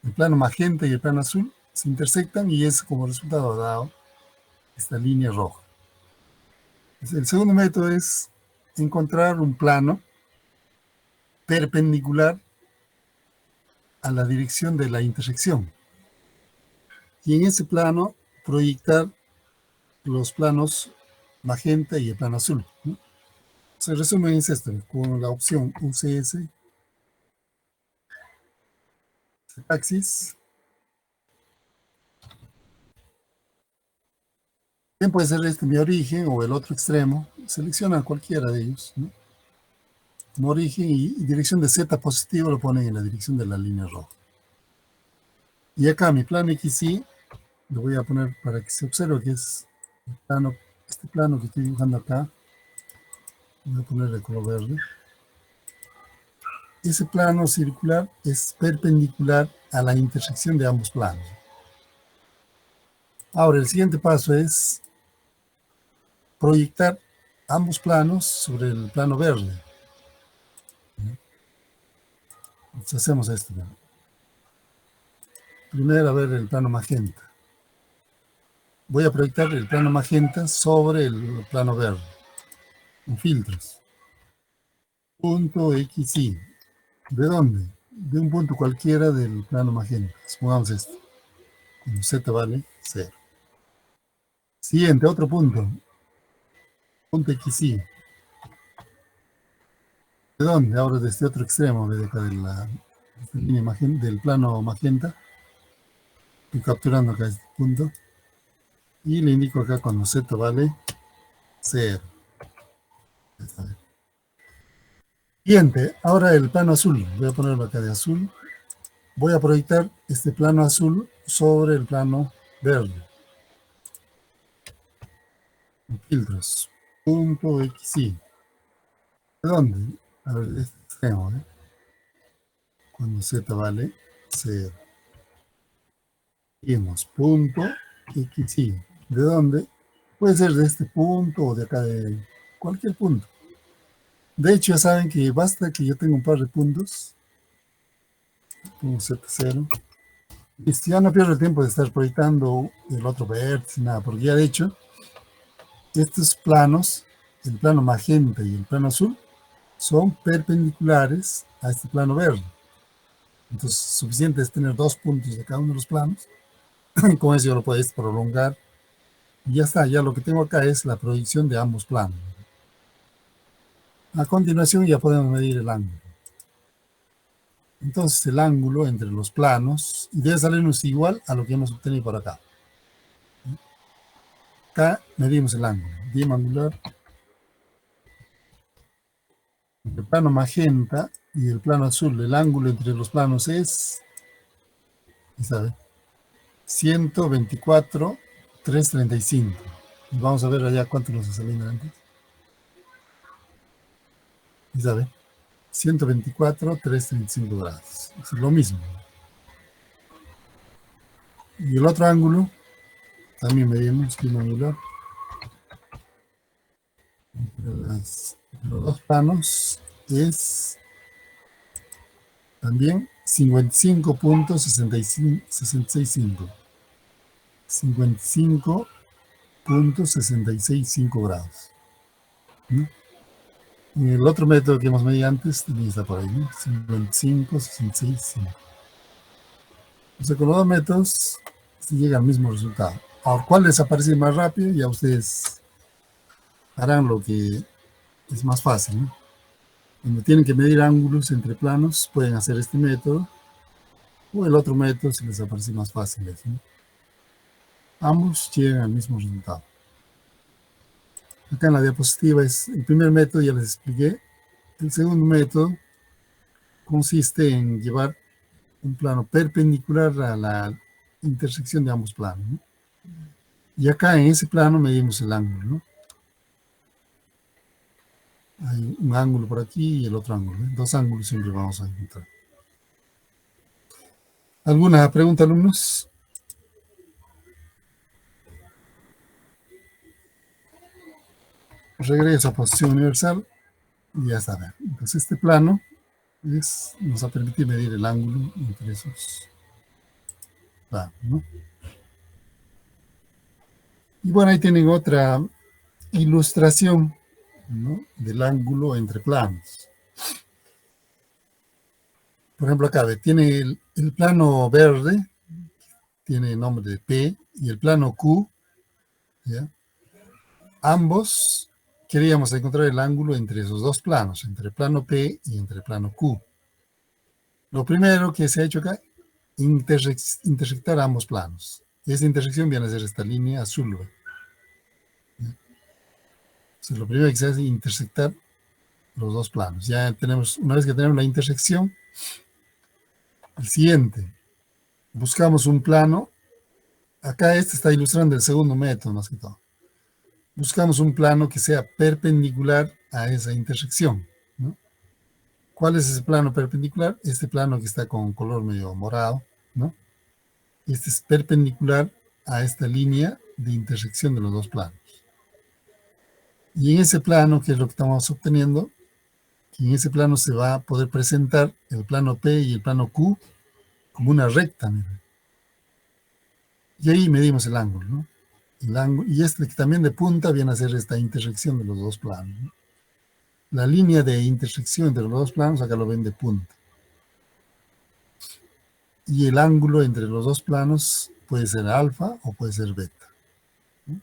S1: El plano magenta y el plano azul se intersectan y es como resultado dado esta línea roja. El segundo método es encontrar un plano perpendicular a la dirección de la intersección. Y en ese plano proyectar los planos magenta y el plano azul, ¿no? Se resumen es esto, con la opción UCS, axis. Bien puede ser este mi origen o el otro extremo. Selecciona cualquiera de ellos, ¿no? Como origen y dirección de Z positivo lo ponen en la dirección de la línea roja. Y acá mi plano XY lo voy a poner para que se observe que es el plano, este plano que estoy dibujando acá. Voy a poner de color verde. Ese plano circular es perpendicular a la intersección de ambos planos. Ahora, el siguiente paso es proyectar ambos planos sobre el plano verde. Entonces hacemos esto. Primero, a ver el plano magenta. Voy a proyectar el plano magenta sobre el plano verde. En filtros. Punto XY. ¿De dónde? De un punto cualquiera del plano magenta. Supongamos esto. Cuando Z vale 0. Siguiente, otro punto. Punto XY. ¿De dónde? Ahora desde este otro extremo, de acá de la línea del plano magenta. Estoy capturando acá este punto. Y le indico acá cuando Z vale 0. Siguiente, ahora el plano azul. Voy a ponerlo acá de azul. Voy a proyectar este plano azul sobre el plano verde. Filtros. Punto XY. ¿De dónde? A ver, este extremo, ¿eh? Cuando Z vale 0. Seguimos. Punto XY. ¿De dónde? Puede ser de este punto o de acá de cualquier punto. De hecho, ya saben que basta que yo tenga un par de puntos. Pongo Z0. Y si ya no pierdo el tiempo de estar proyectando el otro vértice, nada, porque ya de hecho, estos planos, el plano magenta y el plano azul, son perpendiculares a este plano verde. Entonces, suficiente es tener 2 puntos de cada uno de los planos. Con eso yo lo puedes prolongar. Y ya está, ya lo que tengo acá es la proyección de ambos planos. A continuación ya podemos medir el ángulo. Entonces el ángulo entre los planos, y debe salirnos igual a lo que hemos obtenido por acá. Acá medimos el ángulo. Dima angular entre el plano magenta y el plano azul. El ángulo entre los planos es, ¿sabe? 124,335. Y vamos a ver allá cuánto nos ha salido antes. ¿Sabe? 124,335 grados. Es lo mismo. Y el otro ángulo, también medimos dima angular. Entre los dos planos es también 55,65. 55,665 grados. ¿No? Y el otro método que hemos medido antes también está por ahí, ¿no? 55,665. O sea, con los dos métodos se llega al mismo resultado. Ahora, ¿cuál les aparece más rápido? Ya ustedes harán lo que es más fácil, ¿no? Cuando tienen que medir ángulos entre planos, pueden hacer este método o el otro método si les aparece más fácil, ¿no? Ambos llegan al mismo resultado. Acá en la diapositiva es el primer método, ya les expliqué. El segundo método consiste en llevar un plano perpendicular a la intersección de ambos planos, ¿no? Y acá en ese plano medimos el ángulo, ¿no? Hay un ángulo por aquí y el otro ángulo, ¿eh? 2 ángulos siempre vamos a encontrar. ¿Alguna pregunta, alumnos? Regreso a posición universal y ya está. Entonces este plano nos va a permitir medir el ángulo entre esos planos, ¿no? Y bueno, ahí tienen otra ilustración, ¿no?, del ángulo entre planos. Por ejemplo, acá tiene el plano verde, tiene el nombre de P, y el plano Q, ¿ya? Ambos queríamos encontrar el ángulo entre esos dos planos, entre el plano P y entre el plano Q. Lo primero que se ha hecho acá, intersectar ambos planos. Esta intersección viene a ser esta línea azul, ¿no? Entonces, lo primero que se hace es intersectar los dos planos. Ya tenemos, una vez que tenemos la intersección, el siguiente, buscamos un plano. Acá este está ilustrando el segundo método, más que todo. Buscamos un plano que sea perpendicular a esa intersección, ¿no? ¿Cuál es ese plano perpendicular? Este plano que está con color medio morado, ¿no? Este es perpendicular a esta línea de intersección de los dos planos. Y en ese plano, que es lo que estamos obteniendo, en ese plano se va a poder presentar el plano P y el plano Q como una recta, miren. Y ahí medimos el ángulo, ¿no? El ángulo, y este que también de punta viene a ser esta intersección de los dos planos, ¿no? La línea de intersección entre los dos planos acá lo ven de punta. Y el ángulo entre los dos planos puede ser alfa o puede ser beta, ¿no?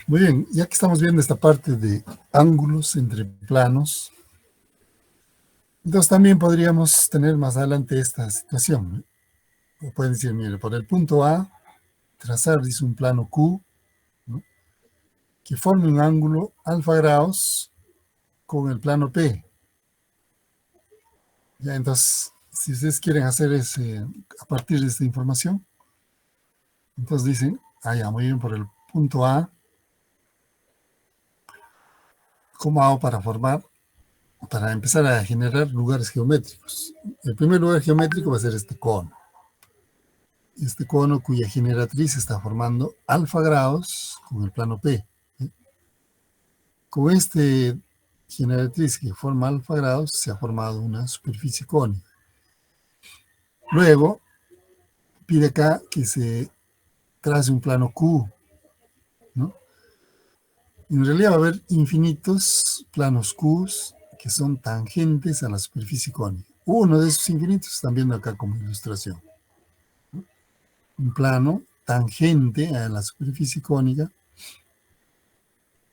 S1: Muy bien, ya que estamos viendo esta parte de ángulos entre planos, entonces también podríamos tener más adelante esta situación, ¿no? O pueden decir, mire, por el punto A, trazar, dice, un plano Q, ¿no?, que forme un ángulo alfa grados con el plano P. Ya, entonces, si ustedes quieren hacer ese, a partir de esta información, entonces dicen, ya, muy bien, por el punto A, ¿cómo hago para empezar a generar lugares geométricos? El primer lugar geométrico va a ser este cono. este cono cuya generatriz está formando alfa grados con el plano P. Con este generatriz que forma alfa grados se ha formado una superficie cónica. Luego pide acá que se trace un plano Q, ¿no? En realidad va a haber infinitos planos Q que son tangentes a la superficie cónica. Uno de esos infinitos están viendo acá como ilustración. Un plano tangente a la superficie cónica.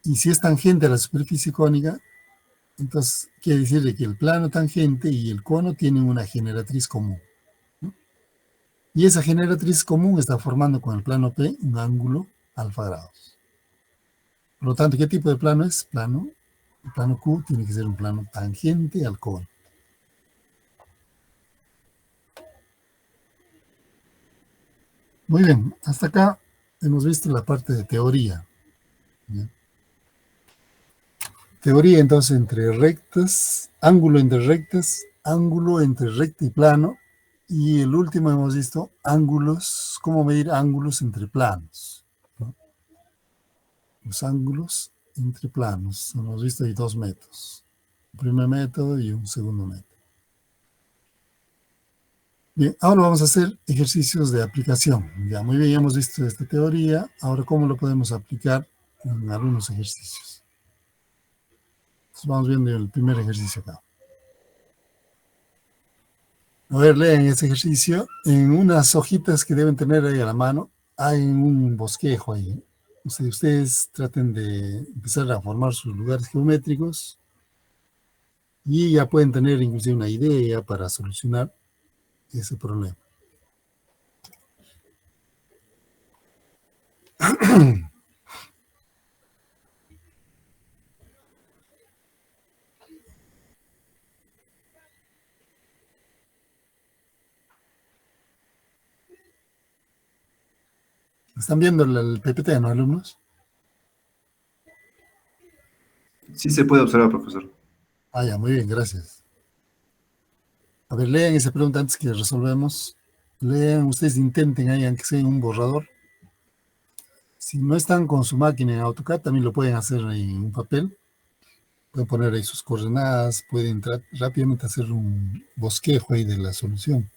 S1: Y si es tangente a la superficie cónica, entonces quiere decir que el plano tangente y el cono tienen una generatriz común, ¿no? Y esa generatriz común está formando con el plano P un ángulo alfa grados. Por lo tanto, ¿qué tipo de plano es? El plano Q tiene que ser un plano tangente al cono. Muy bien, hasta acá hemos visto la parte de teoría. ¿Bien? Teoría entonces entre rectas, ángulo entre recta y plano, y el último hemos visto ángulos, cómo medir ángulos entre planos, ¿no? Los ángulos entre planos, hemos visto ahí dos métodos, un primer método y un segundo método. Bien, ahora vamos a hacer ejercicios de aplicación. Ya muy bien, ya hemos visto esta teoría, ahora cómo lo podemos aplicar en algunos ejercicios. Entonces vamos viendo el primer ejercicio acá. A ver, lean este ejercicio. En unas hojitas que deben tener ahí a la mano, hay un bosquejo ahí. Ustedes traten de empezar a formar sus lugares geométricos y ya pueden tener inclusive una idea para solucionar ese problema. ¿Están viendo el PPT, no, alumnos?
S12: Sí se puede observar, profesor.
S1: Ah, ya, muy bien, gracias. A ver, lean esa pregunta antes que resolvemos. Lean, ustedes intenten ahí, aunque sea en un borrador. Si no están con su máquina en AutoCAD, también lo pueden hacer en un papel. Pueden poner ahí sus coordenadas, pueden rápidamente hacer un bosquejo ahí de la solución.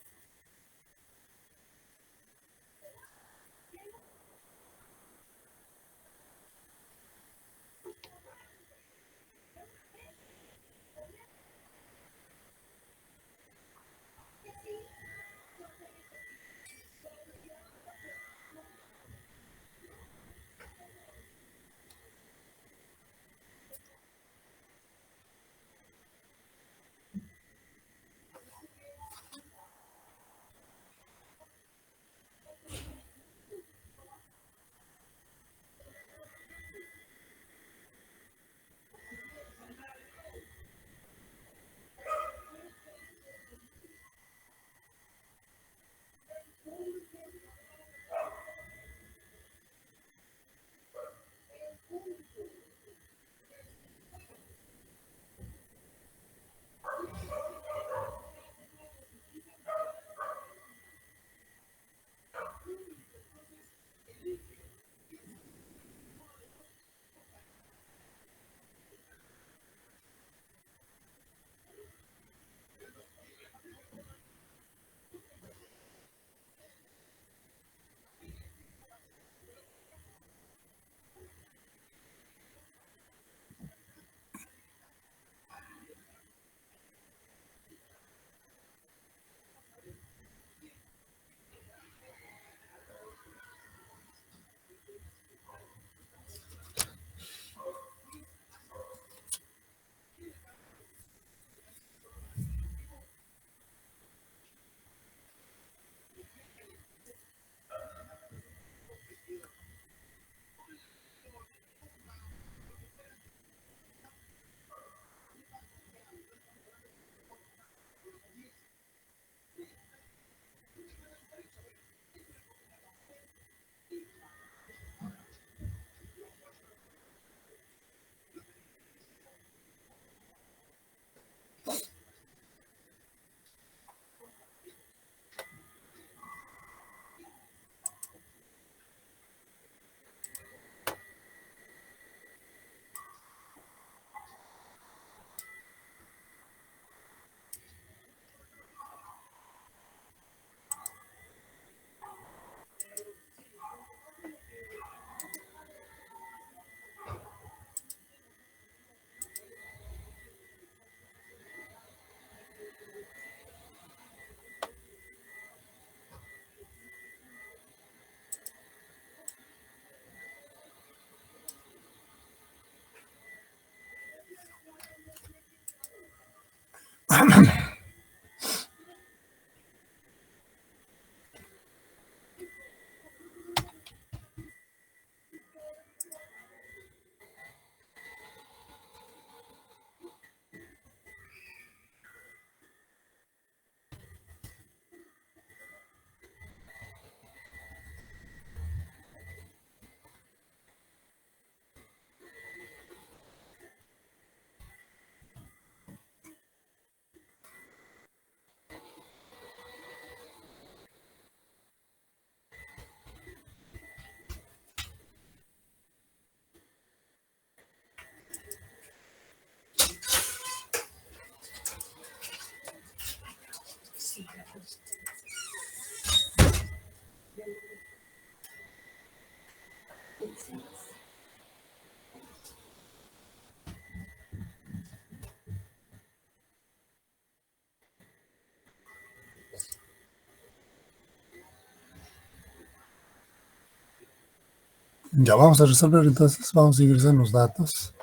S1: Ya vamos a resolver, entonces vamos a ingresar los datos.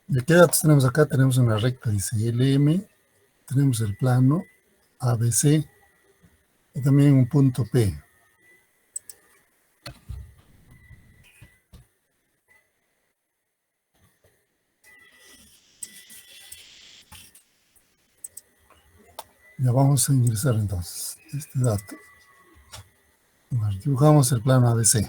S1: ¿De qué datos tenemos acá? Tenemos una recta, dice LM, tenemos el plano ABC y también un punto P. Ya vamos a ingresar entonces este dato. Bueno, dibujamos el plano ABC.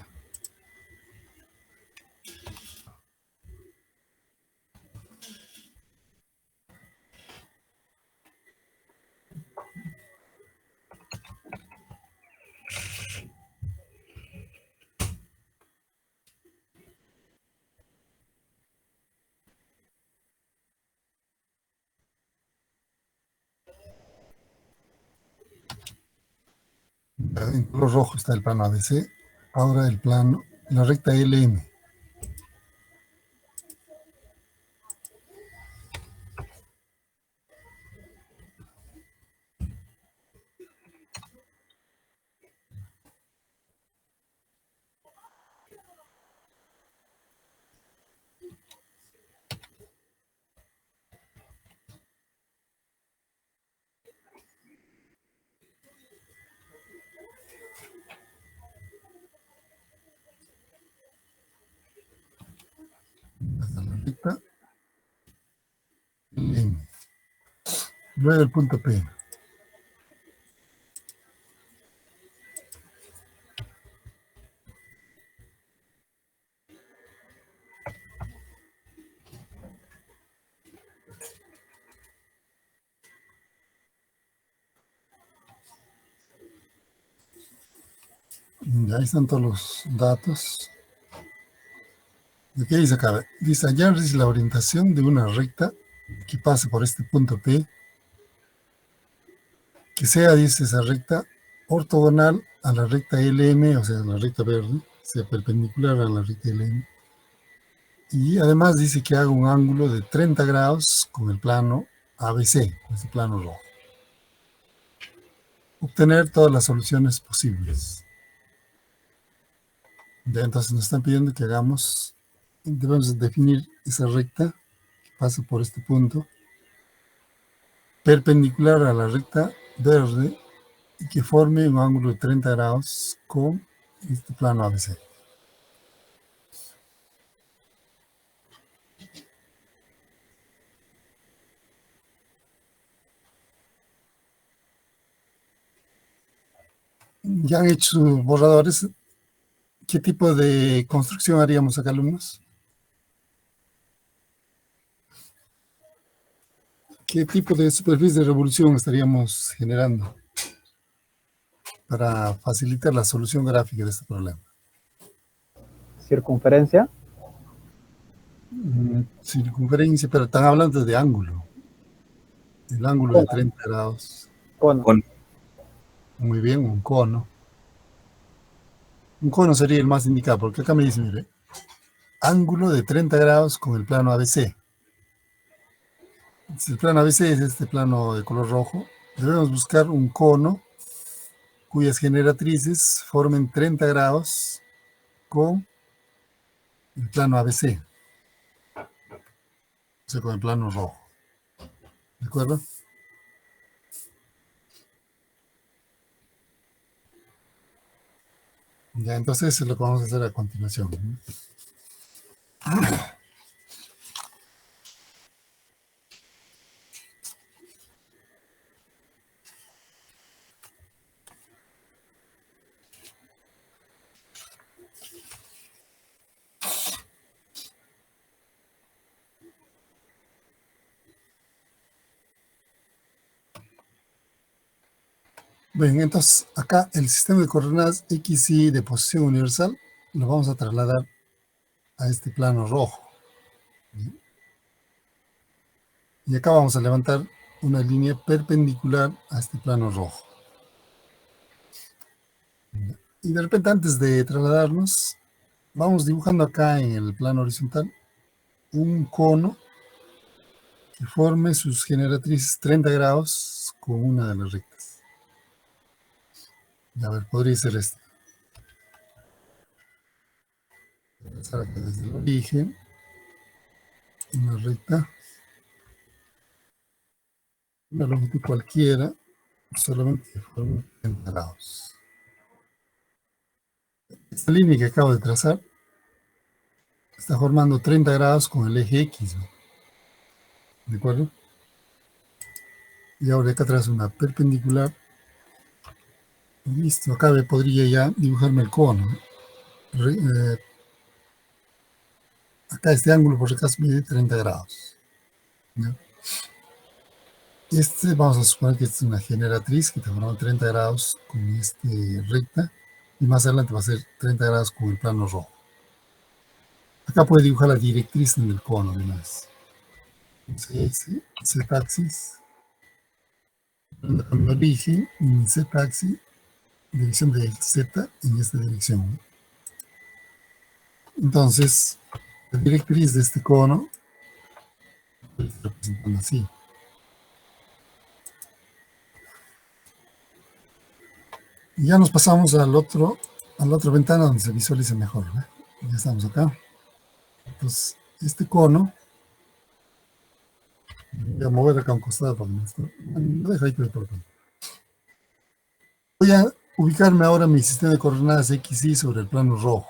S1: En color rojo está el plano ABC. Ahora el plano, la recta LM. Hasta la recta LM. Luego el punto P. Ya ahí están todos los datos. ¿De qué dice acá? Dice, hallar la orientación de una recta que pase por este punto P, que sea, dice esa recta, ortogonal a la recta LM, o sea, la recta verde, sea perpendicular a la recta LM. Y además dice que haga un ángulo de 30 grados con el plano ABC, con este plano rojo. Obtener todas las soluciones posibles. Ya, entonces nos están pidiendo que hagamos, debemos definir esa recta que pasa por este punto, perpendicular a la recta verde y que forme un ángulo de 30 grados con este plano ABC. Ya han hecho sus borradores. ¿Qué tipo de construcción haríamos acá, alumnos? ¿Qué tipo de superficie de revolución estaríamos generando para facilitar la solución gráfica de este problema?
S4: Circunferencia.
S1: Circunferencia, pero están hablando de ángulo. El ángulo de 30 grados.
S4: Cono.
S1: Muy bien, un cono. Un cono sería el más indicado, porque acá me dice, mire, ángulo de 30 grados con el plano ABC. Si el plano ABC es este plano de color rojo, debemos buscar un cono cuyas generatrices formen 30 grados con el plano ABC. O sea, con el plano rojo. ¿De acuerdo? Ya, entonces eso es lo que vamos a hacer a continuación. Bien, entonces acá el sistema de coordenadas X y de posición universal lo vamos a trasladar a este plano rojo. ¿Sí? Y acá vamos a levantar una línea perpendicular a este plano rojo. Y de repente, antes de trasladarnos, vamos dibujando acá en el plano horizontal un cono que forme sus generatrices 30 grados con una de las rectas. A ver, podría ser este. Empezar acá desde el origen, una recta, una longitud cualquiera, solamente que forme 30 grados. Esta línea que acabo de trazar está formando 30 grados con el eje X, ¿no? ¿De acuerdo? Y ahora acá trazo una perpendicular. Listo, acá podría ya dibujarme el cono, ¿no? Acá este ángulo por si acaso mide 30 grados. ¿No? Vamos a suponer que esta es una generatriz que te forma 30 grados con este recta. Y más adelante va a ser 30 grados con el plano rojo. Acá puede dibujar la directriz en el cono de una vez. Z-axis. El origen en Z-axis. Dirección de Z en esta dirección. Entonces, la directriz de este cono se representa así. Y ya nos pasamos a la otra ventana donde se visualiza mejor, ¿eh? Ya estamos acá. Entonces, este cono, voy a mover acá a un costado para que lo dejo ahí por acá. Voy a ubicarme ahora mi sistema de coordenadas X, Y sobre el plano rojo.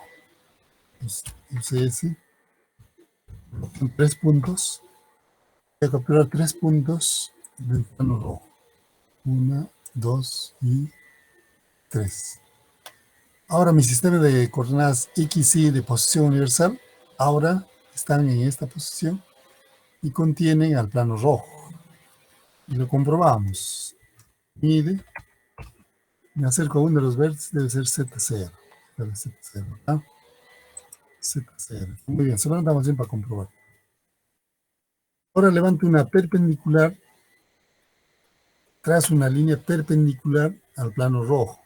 S1: Entonces, ese, en 3 puntos. Voy a capturar 3 puntos del plano rojo. 1, 2 y 3. Ahora mi sistema de coordenadas X, Y de posición universal ahora están en esta posición y contienen al plano rojo. Y lo comprobamos. Mide. Me acerco a uno de los vértices, debe ser Z0. Z0, ¿ah? Z0. Muy bien, solo andamos bien para comprobar. Ahora levanto una perpendicular, trazo una línea perpendicular al plano rojo.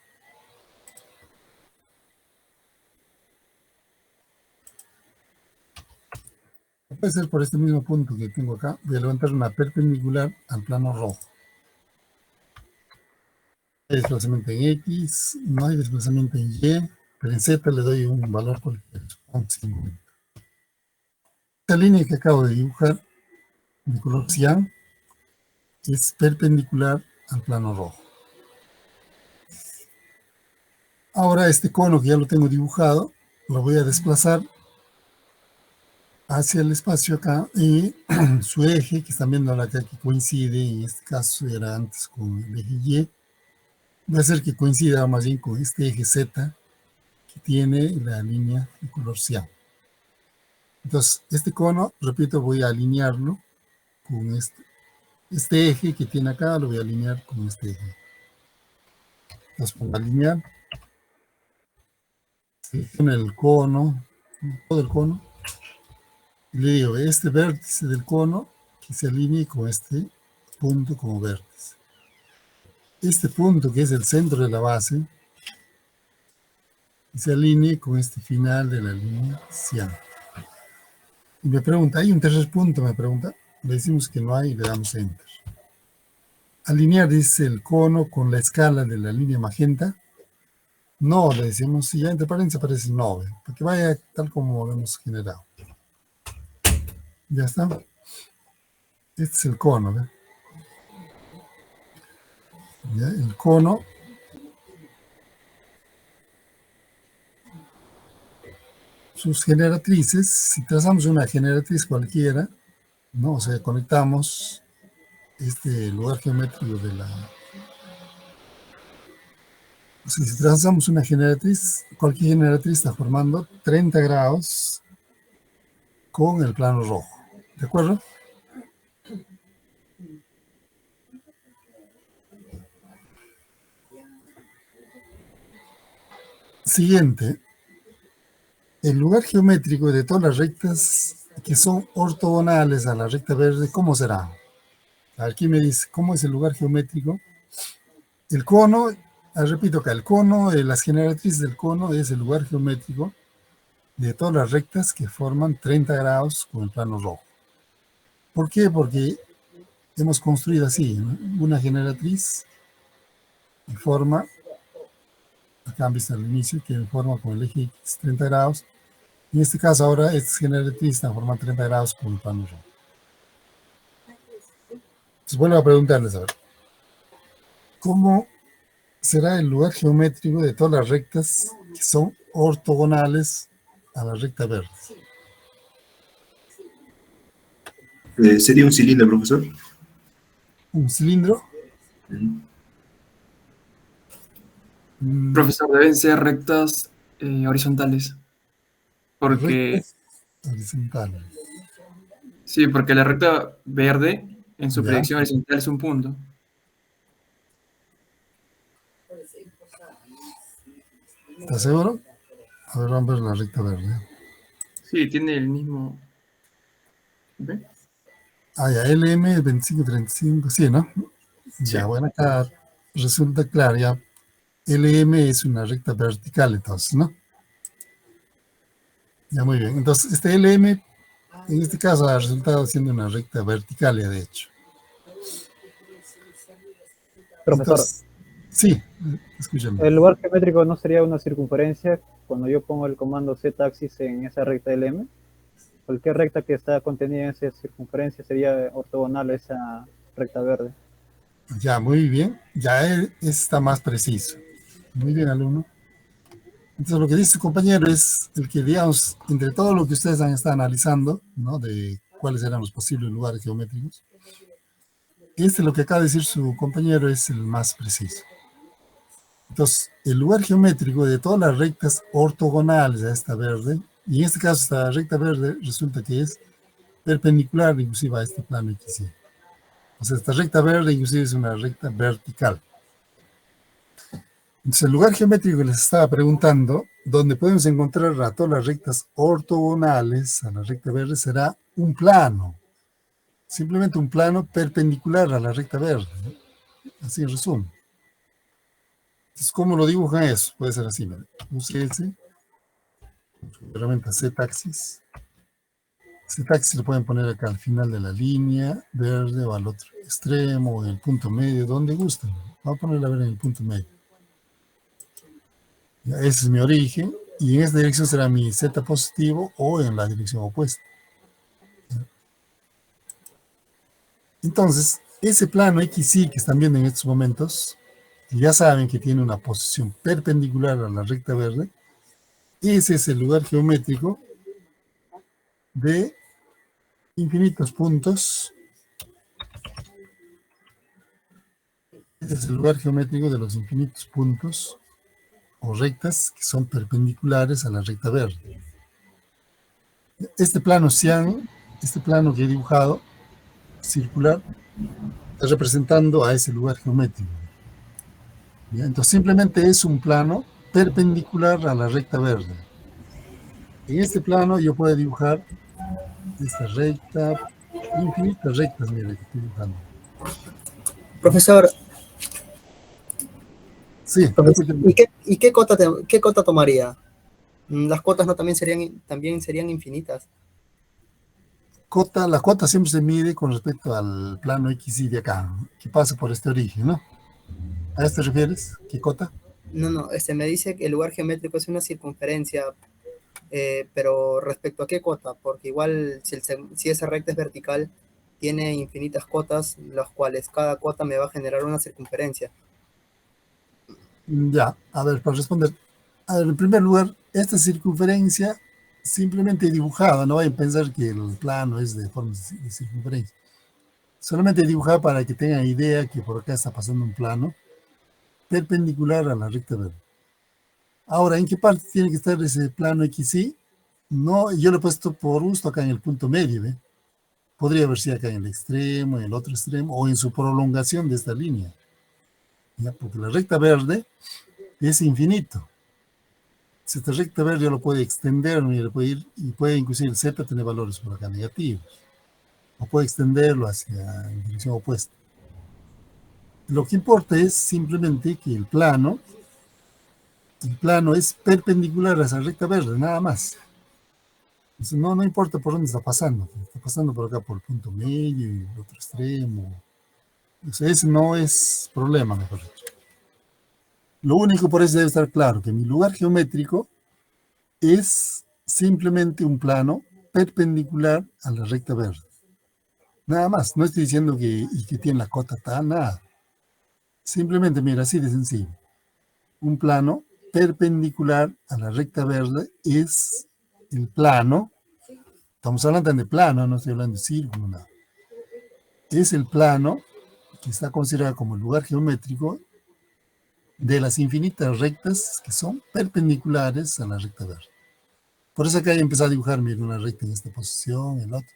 S1: Puede ser por este mismo punto que tengo acá. Voy a levantar una perpendicular al plano rojo. Hay desplazamiento en X, no hay desplazamiento en Y, pero en Z le doy un valor cualquiera. Esta línea que acabo de dibujar de color cian es perpendicular al plano rojo. Ahora este cono que ya lo tengo dibujado, lo voy a desplazar hacia el espacio acá y su eje, que están viendo acá que coincide, en este caso era antes con el eje Y, va a hacer que coincida más bien con este eje Z que tiene la línea de color cian. Entonces, este cono, repito, voy a alinearlo con este eje que tiene acá, lo voy a alinear con este eje. Entonces, para alinear, selecciono el cono, todo el cono, y le digo, este vértice del cono que se alinee con este punto como vértice. Este punto que es el centro de la base, que se alinee con este final de la línea cian. Y me pregunta, ¿hay un tercer punto? Me pregunta. Le decimos que no hay y le damos Enter. Alinear, dice el cono con la escala de la línea magenta. No, le decimos, si ya entre paréntesis aparece no, para que vaya tal como lo hemos generado. Ya está. Este es el cono, ¿ve? ¿Ya? El cono. Sus generatrices, si trazamos una generatriz cualquiera, ¿no? O sea, conectamos este lugar geométrico de la... O sea, si trazamos una generatriz, cualquier generatriz está formando 30 grados con el plano rojo. ¿De acuerdo? Siguiente. El lugar geométrico de todas las rectas que son ortogonales a la recta verde, ¿cómo será? Aquí me dice, ¿cómo es el lugar geométrico? El cono, repito acá, el cono, las generatrices del cono es el lugar geométrico de todas las rectas que forman 30 grados con el plano rojo. ¿Por qué? Porque hemos construido así, ¿no? Una generatriz que forma, acá han visto al inicio, que forma con el eje X 30 grados. En este caso ahora estas generatrices están formando 30 grados con el plano rojo. Entonces vuelvo a preguntarles, a ver, ¿cómo será el lugar geométrico de todas las rectas que son ortogonales a la recta verde?
S12: ¿Sería un cilindro, profesor?
S1: ¿Un cilindro?
S6: Profesor, deben ser rectas horizontales. Porque,
S1: Rectas horizontales.
S6: sí, porque la recta verde en su
S1: Ya.
S6: proyección horizontal es un punto.
S1: ¿Estás seguro? A ver, vamos a ver la recta verde.
S6: Sí, tiene el mismo. ¿Ve?
S1: Ah, ya, LM 2535, sí, ¿no? Ya, bueno, acá resulta claro, ya. LM es una recta vertical, entonces, ¿no? Ya, muy bien. Entonces, este LM, en este caso, ha resultado siendo una recta vertical, ya de hecho.
S4: Profesor,
S1: Entonces, sí, escúchame.
S4: el lugar geométrico no sería una circunferencia cuando yo pongo el comando z-axis en esa recta LM. Cualquier recta que está contenida en esa circunferencia sería ortogonal a esa recta verde.
S1: Ya, muy bien. Ya está más preciso. Muy bien, alumno. Entonces, lo que dice su compañero es el que, digamos, entre todo lo que ustedes han estado analizando, ¿no? De cuáles eran los posibles lugares geométricos, lo que acaba de decir su compañero es el más preciso. Entonces, el lugar geométrico de todas las rectas ortogonales a esta verde, y en este caso esta recta verde resulta que es perpendicular inclusive a este plano XY. O sea, esta recta verde inclusive es una recta vertical. Entonces, el lugar geométrico que les estaba preguntando, donde podemos encontrar a todas las rectas ortogonales a la recta verde, será un plano. Simplemente un plano perpendicular a la recta verde, ¿no? Así en resumen. Entonces, ¿cómo lo dibujan eso? Puede ser así, ¿no? Use ese, herramienta Z-axis. Z-axis lo pueden poner acá al final de la línea verde o al otro extremo o en el punto medio, donde gusten. Vamos a ponerla a ver en el punto medio. Ya, ese es mi origen y en esta dirección será mi Z positivo o en la dirección opuesta. Entonces, ese plano XY que están viendo en estos momentos, ya saben que tiene una posición perpendicular a la recta verde. Ese es el lugar geométrico de infinitos puntos. Ese es el lugar geométrico de los infinitos puntos o rectas que son perpendiculares a la recta verde. Este plano cian, este plano que he dibujado, circular, está representando a ese lugar geométrico. ¿Bien? Entonces simplemente es un plano perpendicular a la recta verde. En este plano yo puedo dibujar esta recta, infinitas rectas, mira, que estoy dibujando.
S18: Profesor,
S1: Sí,
S18: ¿y qué cota tomaría? Las cotas no también serían infinitas.
S1: La cota siempre se mide con respecto al plano XY de acá, que pasa por este origen, ¿no? ¿A esto te refieres? ¿Qué cota?
S18: No, me dice que el lugar geométrico es una circunferencia, pero respecto a qué cota, porque igual si esa recta es vertical, tiene infinitas cotas, las cuales cada cota me va a generar una circunferencia.
S1: Ya, a ver, para responder. A ver, en primer lugar, esta circunferencia simplemente dibujada, no vayan a pensar que el plano es de forma de circunferencia. Solamente dibujada para que tengan idea que por acá está pasando un plano perpendicular a la recta verde. Ahora, ¿en qué parte tiene que estar ese plano XY? No, yo lo he puesto por gusto acá en el punto medio, ¿ve? Podría haber sido acá en el extremo, en el otro extremo, o en su prolongación de esta línea. ¿Ya? Porque la recta verde es infinito. Si esta recta verde yo lo puede extender, y puede inclusive el Z tener valores por acá negativos. o puedo extenderlo hacia en dirección opuesta. Lo que importa es simplemente que el plano es perpendicular a esa recta verde, nada más. Entonces, no importa por dónde está pasando por acá por el punto medio y el otro extremo. Entonces, ese no es problema, mejor dicho. Lo único por eso debe estar claro, que mi lugar geométrico es simplemente un plano perpendicular a la recta verde. Nada más, no estoy diciendo que tiene la cota tal, nada. Simplemente, mira, así de sencillo. Un plano perpendicular a la recta verde es el plano, estamos hablando de plano, no estoy hablando de círculo, nada. Es el plano que está considerado como el lugar geométrico de las infinitas rectas que son perpendiculares a la recta verde. Por eso acá he empezado a dibujar, mira, una recta en esta posición, el otro.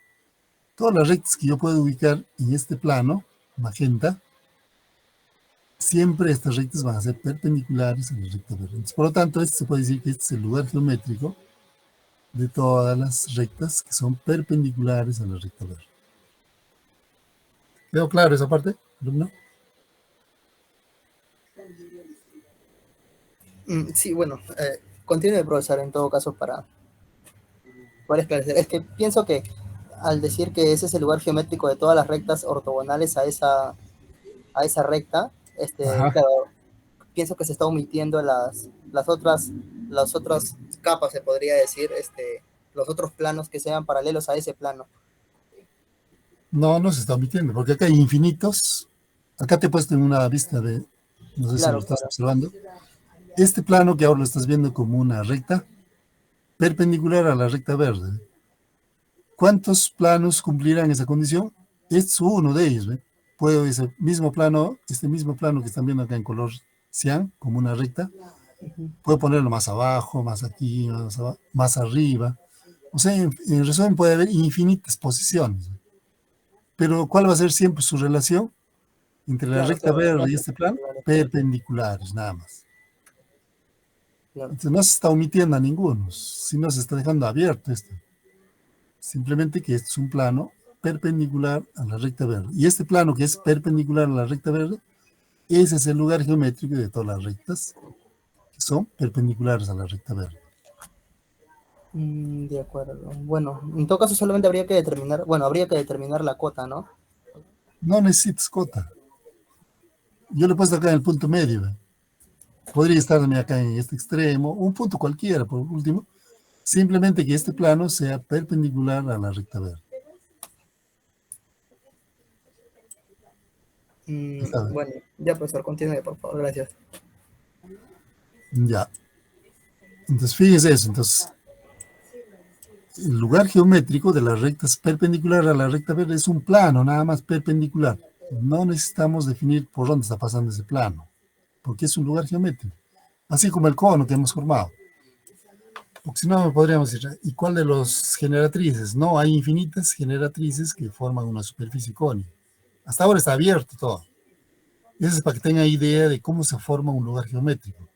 S1: Todas las rectas que yo puedo ubicar en este plano, magenta, siempre estas rectas van a ser perpendiculares a la recta verde. Entonces, por lo tanto, se puede decir que este es el lugar geométrico de todas las rectas que son perpendiculares a la recta verde. ¿Quedó claro esa parte, alumno?
S18: Sí, bueno, continúe, profesor, en todo caso para esclarecer. Es que pienso que al decir que ese es el lugar geométrico de todas las rectas ortogonales a esa recta, claro, pienso que se está omitiendo las otras capas, se podría decir, los otros planos que sean paralelos a ese plano.
S1: No se está omitiendo, porque acá hay infinitos. Acá te he puesto en una vista de, no sé si lo estás observando. Este plano que ahora lo estás viendo como una recta perpendicular a la recta verde. ¿Cuántos planos cumplirán esa condición? Este es uno de ellos. Puedo este mismo plano que están viendo acá en color cian, como una recta, puedo ponerlo más abajo, más aquí, más arriba. O sea, en resumen puede haber infinitas posiciones. Pero ¿cuál va a ser siempre su relación entre la recta verde y este plano? Perpendiculares, nada más. Entonces no se está omitiendo a ninguno, sino se está dejando abierto esto. Simplemente que este es un plano perpendicular a la recta verde. Y este plano que es perpendicular a la recta verde, ese es el lugar geométrico de todas las rectas que son perpendiculares a la recta verde.
S18: De acuerdo. Bueno, en todo caso solamente habría que determinar la cota, ¿no?
S1: No necesitas cota. Yo le he puesto acá en el punto medio. Podría estar acá en este extremo, un punto cualquiera, por último. Simplemente que este plano sea perpendicular a la recta verde.
S18: Bueno, ya profesor, continúe, por favor, gracias.
S1: Ya. Entonces, fíjense eso. Entonces, el lugar geométrico de las rectas perpendicular a la recta verde es un plano, nada más perpendicular. No necesitamos definir por dónde está pasando ese plano, porque es un lugar geométrico. Así como el cono que hemos formado. Porque si no, podríamos decir, ¿y cuál de los generatrices? No, hay infinitas generatrices que forman una superficie cónica. Hasta ahora está abierto todo. Eso es para que tengan idea de cómo se forma un lugar geométrico.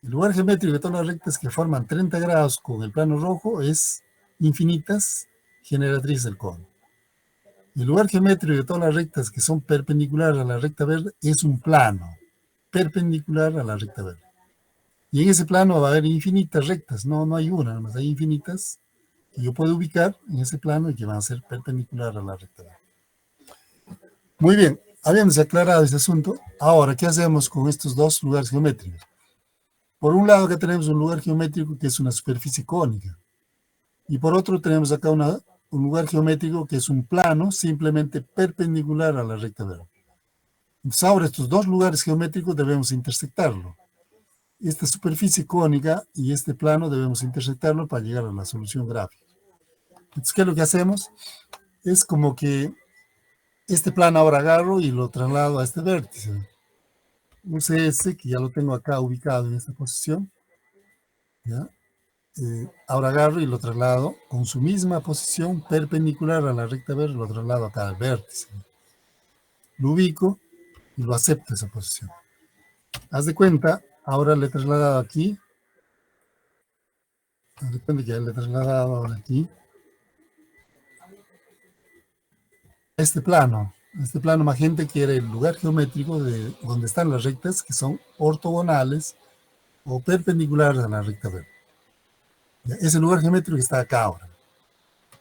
S1: El lugar geométrico de todas las rectas que forman 30 grados con el plano rojo es infinitas generatrices del cono. El lugar geométrico de todas las rectas que son perpendiculares a la recta verde es un plano perpendicular a la recta verde. Y en ese plano va a haber infinitas rectas, no hay una, nada más hay infinitas que yo puedo ubicar en ese plano y que van a ser perpendiculares a la recta verde. Muy bien, habiéndose aclarado este asunto, ahora, ¿qué hacemos con estos dos lugares geométricos? Por un lado, acá tenemos un lugar geométrico que es una superficie cónica. Y por otro, tenemos acá un lugar geométrico que es un plano simplemente perpendicular a la recta verde. Entonces, ahora estos dos lugares geométricos debemos intersectarlo. Esta superficie cónica y este plano debemos intersectarlo para llegar a la solución gráfica. Entonces, ¿qué es lo que hacemos? Es como que este plano ahora agarro y lo traslado a este vértice. Use ese que ya lo tengo acá ubicado en esta posición. ¿Ya? Ahora agarro y lo traslado con su misma posición perpendicular a la recta verde, lo traslado acá al vértice. Lo ubico y lo acepto esa posición. Haz de cuenta, ahora le he trasladado aquí. Haz de cuenta que ya le he trasladado ahora aquí. Este plano magenta quiere el lugar geométrico de donde están las rectas que son ortogonales o perpendiculares a la recta verde. Ya, ese lugar geométrico está acá ahora.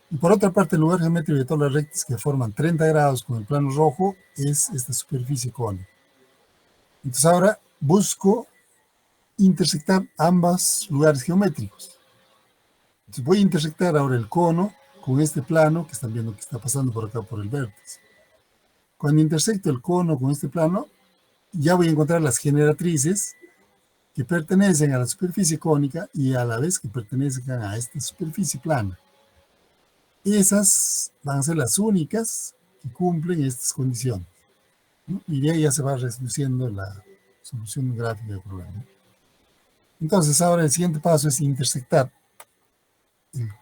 S1: Y por otra parte, el lugar geométrico de todas las rectas que forman 30 grados con el plano rojo es esta superficie cónica. Entonces ahora busco intersectar ambos lugares geométricos. Entonces voy a intersectar ahora el cono con este plano que están viendo que está pasando por acá por el vértice. Cuando intersecto el cono con este plano, ya voy a encontrar las generatrices que pertenecen a la superficie cónica y a la vez que pertenecen a esta superficie plana. Esas van a ser las únicas que cumplen estas condiciones, ¿no? Y de ahí ya se va reduciendo la solución gráfica del problema. Entonces ahora el siguiente paso es intersectar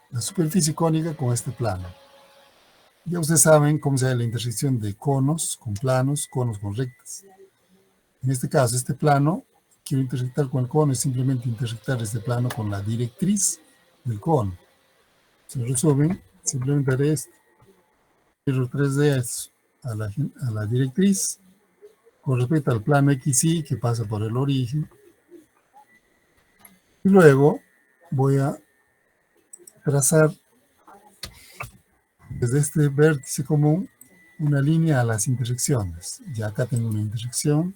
S1: la superficie cónica con este plano. Ya ustedes saben cómo se da la intersección de conos con planos, conos con rectas. En este caso, este plano, quiero intersectar con el cono, es simplemente intersectar este plano con la directriz del cono. Se resumen, simplemente haré esto. Quiero 3D a la directriz con respecto al plano XY que pasa por el origen. Y luego voy a trazar desde este vértice común una línea a las intersecciones. Ya acá tengo una intersección.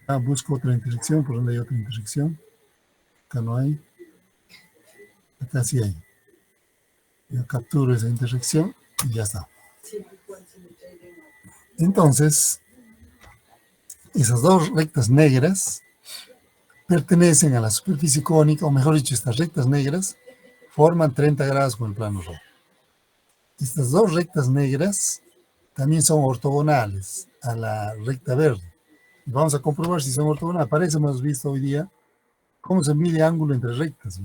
S1: Acá busco otra intersección, por donde hay otra intersección. Acá no hay. Acá sí hay. Yo capturo esa intersección y ya está. Entonces, esas dos rectas negras pertenecen a la superficie cónica, o mejor dicho, estas rectas negras forman 30 grados con el plano rojo. Estas dos rectas negras también son ortogonales a la recta verde. Y vamos a comprobar si son ortogonales. Para eso hemos visto hoy día cómo se mide ángulo entre rectas.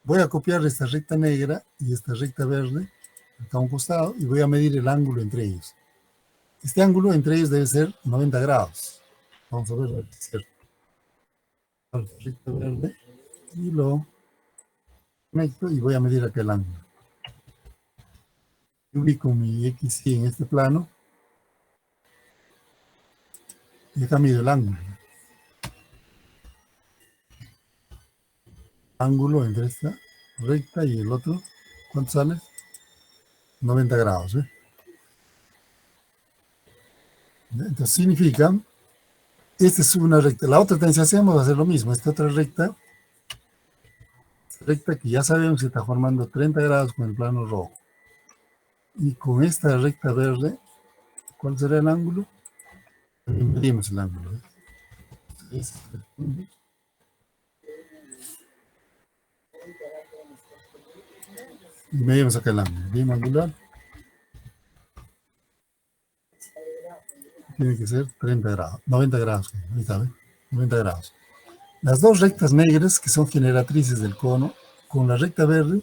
S1: Voy a copiar esta recta negra y esta recta verde acá a un costado y voy a medir el ángulo entre ellos. Este ángulo entre ellos debe ser 90 grados. Vamos a ver si es cierto. Recta verde y lo conecto y voy a medir acá el ángulo. Ubico mi XY en este plano y acá mido el ángulo. Ángulo entre esta recta y el otro, ¿cuánto sale? 90 grados. Entonces significa, esta es una recta, la otra también si hacemos va a ser lo mismo, esta otra recta que ya sabemos que está formando 30 grados con el plano rojo. Y con esta recta verde, ¿cuál será el ángulo? Medimos el ángulo. Y medimos acá el ángulo. Bien angular. Tiene que ser 30 grados, 90 grados. Ahí está, ¿ven? 90 grados. Las dos rectas negras que son generatrices del cono, con la recta verde,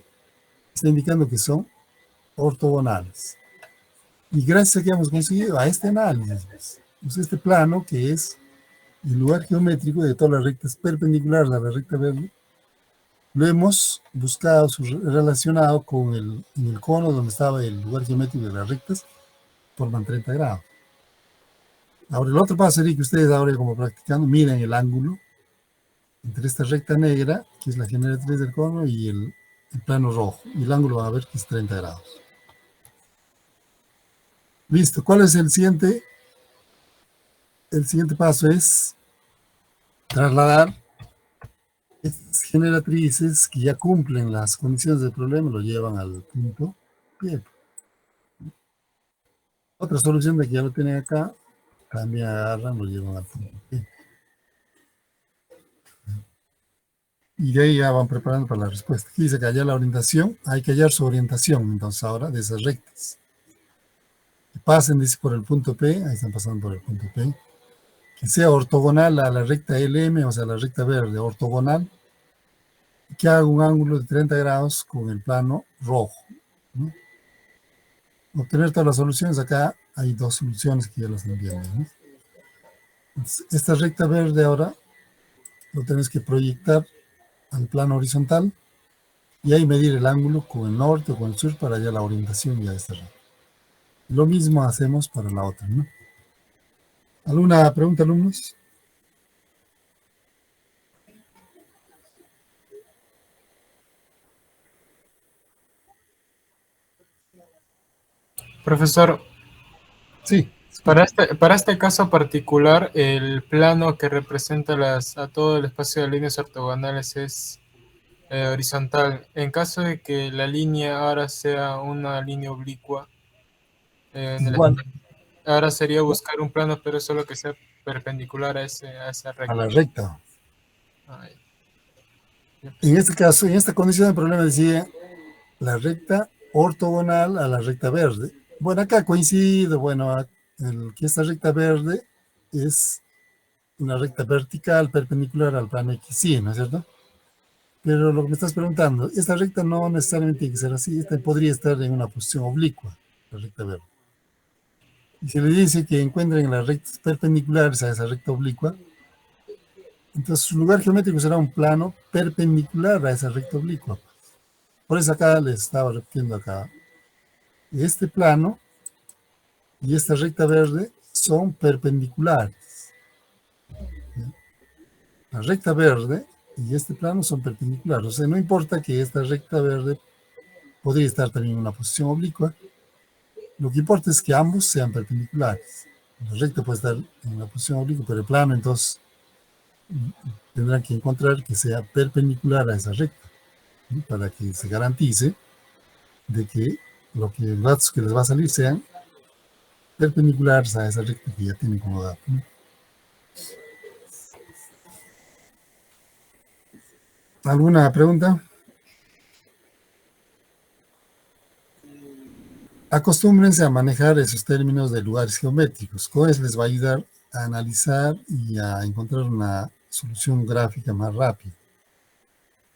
S1: está indicando que son ortogonales. Y gracias a que hemos conseguido a este análisis, pues este plano que es el lugar geométrico de todas las rectas perpendiculares a la recta verde, lo hemos buscado relacionado con en el cono donde estaba el lugar geométrico de las rectas, forman 30 grados. Ahora el otro paso sería que ustedes ahora como practicando miren el ángulo entre esta recta negra, que es la generatriz del cono, y el plano rojo. Y el ángulo van a ver que es 30 grados. Listo. ¿Cuál es el siguiente? El siguiente paso es trasladar estas generatrices que ya cumplen las condiciones del problema, lo llevan al punto P. Otra solución de que ya lo tienen acá, también agarran, lo llevan al punto P. Y de ahí ya van preparando para la respuesta. Aquí dice que hallar la orientación, hay que hallar su orientación, entonces ahora, de esas rectas. Que pasen, dice, por el punto P, ahí están pasando por el punto P, que sea ortogonal a la recta LM, o sea, la recta verde, ortogonal, y que haga un ángulo de 30 grados con el plano rojo, ¿no? Obtener todas las soluciones, acá hay dos soluciones que ya las están viendo, ¿no? Entonces, esta recta verde ahora lo tenés que proyectar al plano horizontal, y ahí medir el ángulo con el norte o con el sur para hallar la orientación ya de esta recta. Lo mismo hacemos para la otra, ¿no? ¿Alguna pregunta, alumnos?
S14: Profesor,
S1: sí.
S14: Para este caso particular, el plano que representa a todo el espacio de líneas ortogonales es horizontal. En caso de que la línea ahora sea una línea oblicua,
S1: Igual.
S14: Ahora sería buscar un plano, pero solo que sea perpendicular a esa recta.
S1: A la recta. En este caso, en esta condición el problema decía la recta ortogonal a la recta verde. Bueno, acá coincide, bueno, que esta recta verde es una recta vertical perpendicular al plano XY, ¿no es cierto? Pero lo que me estás preguntando, esta recta no necesariamente tiene que ser así, esta podría estar en una posición oblicua, la recta verde. Y si le dice que encuentren las rectas perpendiculares a esa recta oblicua, entonces su lugar geométrico será un plano perpendicular a esa recta oblicua. Por eso acá les estaba repitiendo acá. Este plano y esta recta verde son perpendiculares. La recta verde y este plano son perpendiculares. O sea, no importa que esta recta verde podría estar también en una posición oblicua. Lo que importa es que ambos sean perpendiculares. La recta puede estar en una posición oblicua, pero el plano entonces tendrán que encontrar que sea perpendicular a esa recta, ¿sí? Para que se garantice de que los datos que les va a salir sean perpendiculares a esa recta que ya tienen como dato, ¿no? ¿Alguna pregunta? Acostúmbrense a manejar esos términos de lugares geométricos. Con eso les va a ayudar a analizar y a encontrar una solución gráfica más rápida.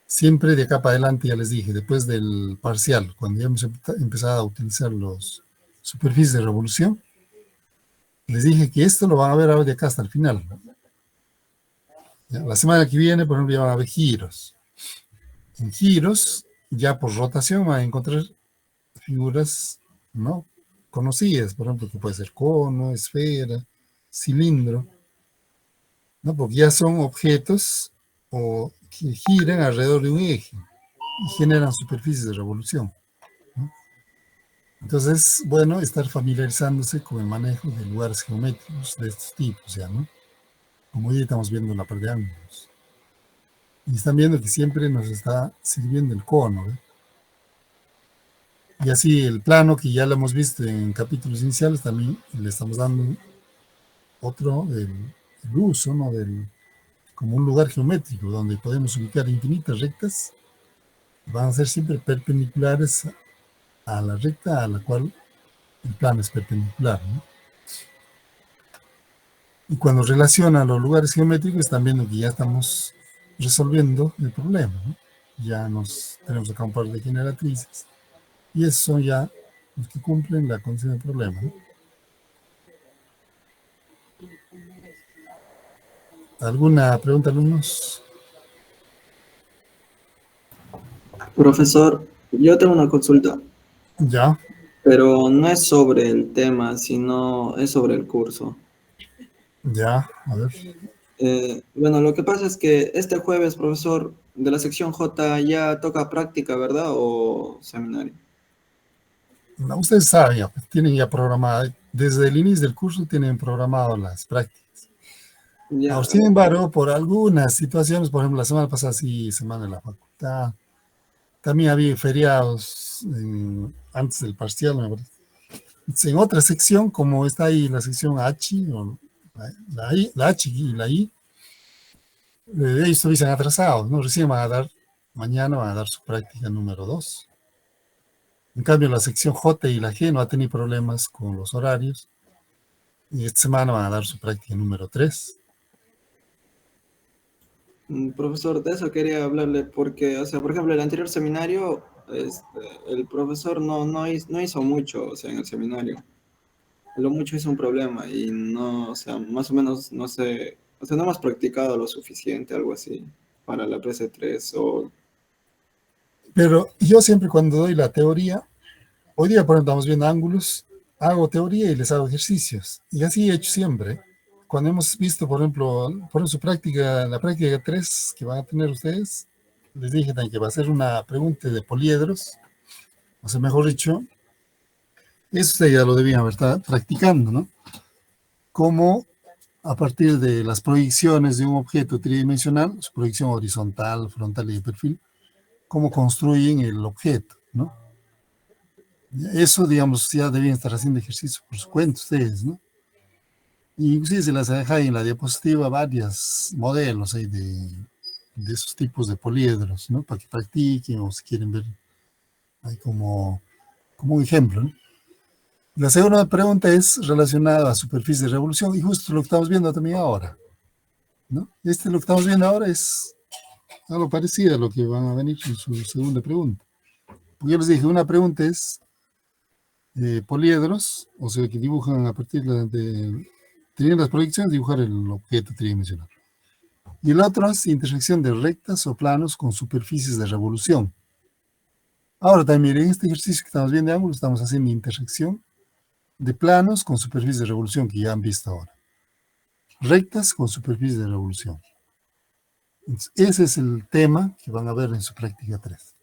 S1: Siempre de acá para adelante, ya les dije, después del parcial, cuando ya hemos empezado a utilizar los superficies de revolución, les dije que esto lo van a ver ahora de acá hasta el final. Ya, la semana que viene, por ejemplo, ya van a ver giros. En giros, ya por rotación van a encontrar figuras no conocidas, por ejemplo, que puede ser cono, esfera, cilindro, ¿no? Porque ya son objetos o que giran alrededor de un eje y generan superficies de revolución, ¿no? Entonces, bueno, estar familiarizándose con el manejo de lugares geométricos de estos tipos, ya, ¿no? Como hoy estamos viendo la parte de ángulos. Y están viendo que siempre nos está sirviendo el cono, ¿eh? Y así el plano que ya lo hemos visto en capítulos iniciales, también le estamos dando otro, el uso, ¿no? Como un lugar geométrico donde podemos ubicar infinitas rectas, van a ser siempre perpendiculares a la recta a la cual el plano es perpendicular, ¿no? Y cuando relaciona los lugares geométricos, están viendo que ya estamos resolviendo el problema, ¿no? Ya tenemos acá un par de generatrices. Y esos son ya los que cumplen la condición del problema, ¿no? ¿Alguna pregunta, alumnos?
S2: Profesor, yo tengo una consulta.
S1: Ya.
S2: Pero no es sobre el tema, sino es sobre el curso.
S1: Ya, a ver.
S2: Bueno, lo que pasa es que este jueves, profesor, de la sección J ya toca práctica, ¿verdad? ¿O seminario?
S1: No, ustedes saben, ya, tienen ya programado, desde el inicio del curso tienen programado las prácticas.
S2: Ya.
S1: Ahora, sin embargo, por algunas situaciones, por ejemplo, la semana pasada sí, semana de la facultad, también había feriados antes del parcial, me parece. En otra sección, como está ahí la sección H, o la H y la I, ellos estuviesen atrasados, ¿no? Recién mañana van a dar su práctica número 2. En cambio, la sección J y la G no ha tenido problemas con los horarios. Y esta semana van a dar su práctica número 3.
S2: Profesor, de eso quería hablarle porque, o sea, por ejemplo, el anterior seminario, el profesor no hizo mucho, o sea, en el seminario. Lo mucho es un problema y no, o sea, más o menos, no sé, o sea, no hemos practicado lo suficiente, algo así, para la PS3 o...
S1: Pero yo siempre cuando doy la teoría, hoy día por ejemplo estamos viendo ángulos, hago teoría y les hago ejercicios. Y así he hecho siempre. Cuando hemos visto, por ejemplo, su práctica, la práctica 3 que van a tener ustedes, les dije también que va a ser una pregunta de poliedros, o sea, mejor dicho, eso ustedes ya lo debían haber estado practicando, ¿no? Cómo a partir de las proyecciones de un objeto tridimensional, su proyección horizontal, frontal y de perfil, cómo construyen el objeto, ¿no? Eso, digamos, ya debían estar haciendo ejercicio por su cuenta ustedes, ¿no? Y inclusive se las deja en la diapositiva varios modelos ahí de esos tipos de poliedros, ¿no? Para que practiquen o si quieren ver ahí como un ejemplo, ¿no? La segunda pregunta es relacionada a superficie de revolución y justo lo que estamos viendo también ahora, ¿no? Lo que estamos viendo ahora es algo parecido a lo que van a venir en su segunda pregunta. Porque yo les dije, una pregunta es poliedros, o sea, que dibujan a partir teniendo las proyecciones, dibujar el objeto tridimensional. Y el otro es intersección de rectas o planos con superficies de revolución. Ahora también, miren, este ejercicio que estamos viendo de ángulo, estamos haciendo intersección de planos con superficies de revolución que ya han visto ahora. Rectas con superficies de revolución. Entonces, ese es el tema que van a ver en su práctica 3.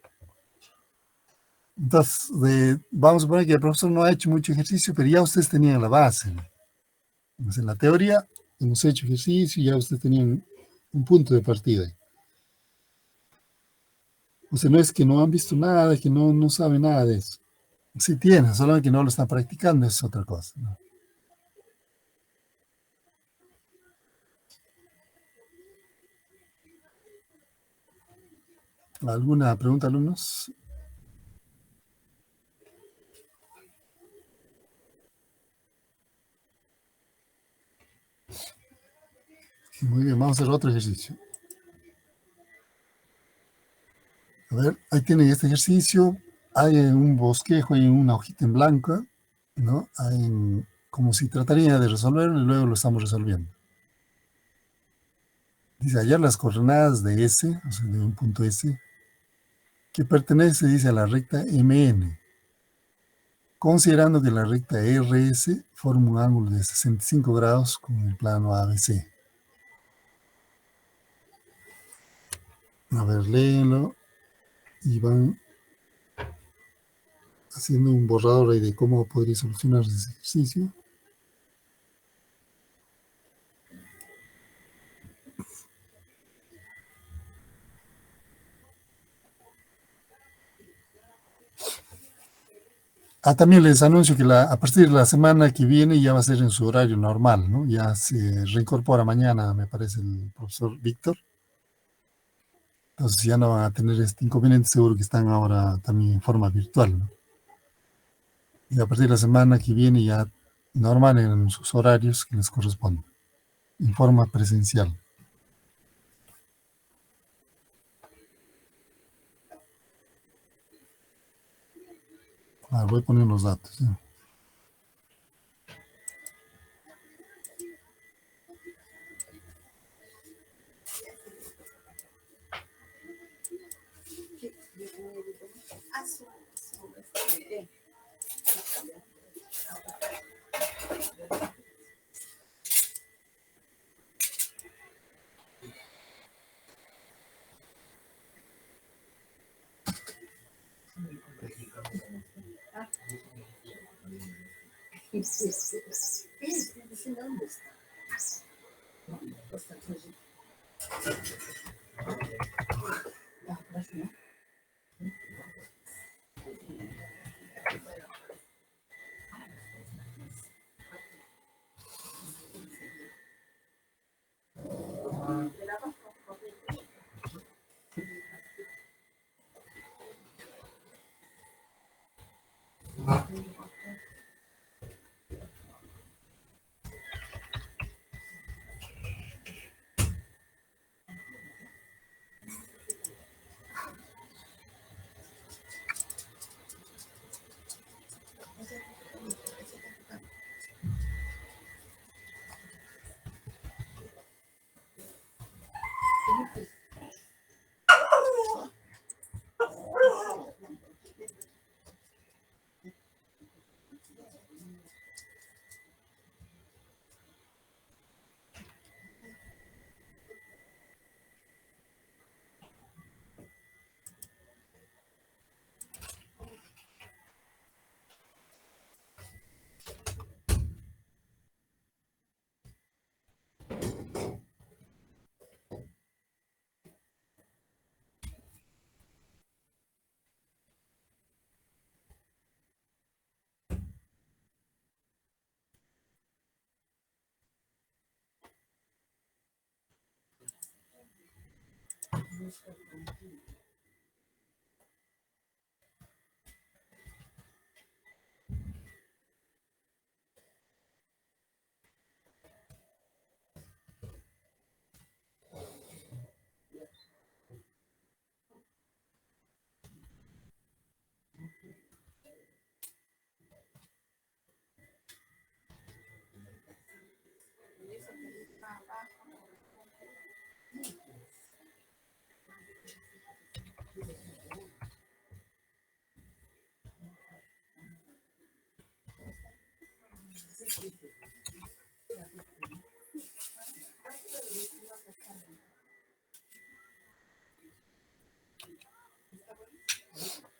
S1: Entonces, vamos a poner que el profesor no ha hecho mucho ejercicio, pero ya ustedes tenían la base, ¿no? Entonces, en la teoría hemos hecho ejercicio y ya ustedes tenían un punto de partida. O sea, no es que no han visto nada, que no saben nada de eso. Sí tienen, solamente que no lo están practicando, es otra cosa, ¿no? ¿Alguna pregunta, alumnos? Muy bien, vamos a hacer otro ejercicio. A ver, ahí tienen este ejercicio. Hay un bosquejo, hay una hojita en blanco, ¿no? Como si trataría de resolverlo y luego lo estamos resolviendo. Dice, hallar las coordenadas de S, o sea, de un punto S, que pertenece, dice, a la recta MN, considerando que la recta RS forma un ángulo de 65 grados con el plano ABC. A ver, léenlo y van haciendo un borrador ahí de cómo podría solucionar ese ejercicio. También les anuncio que a partir de la semana que viene ya va a ser en su horario normal, ¿no? Ya se reincorpora mañana, me parece, el profesor Víctor. Entonces ya no van a tener este inconveniente, seguro que están ahora también en forma virtual, ¿no? Y a partir de la semana que viene ya normal en sus horarios que les corresponden, en forma presencial. Voy a poner los datos, ¿no?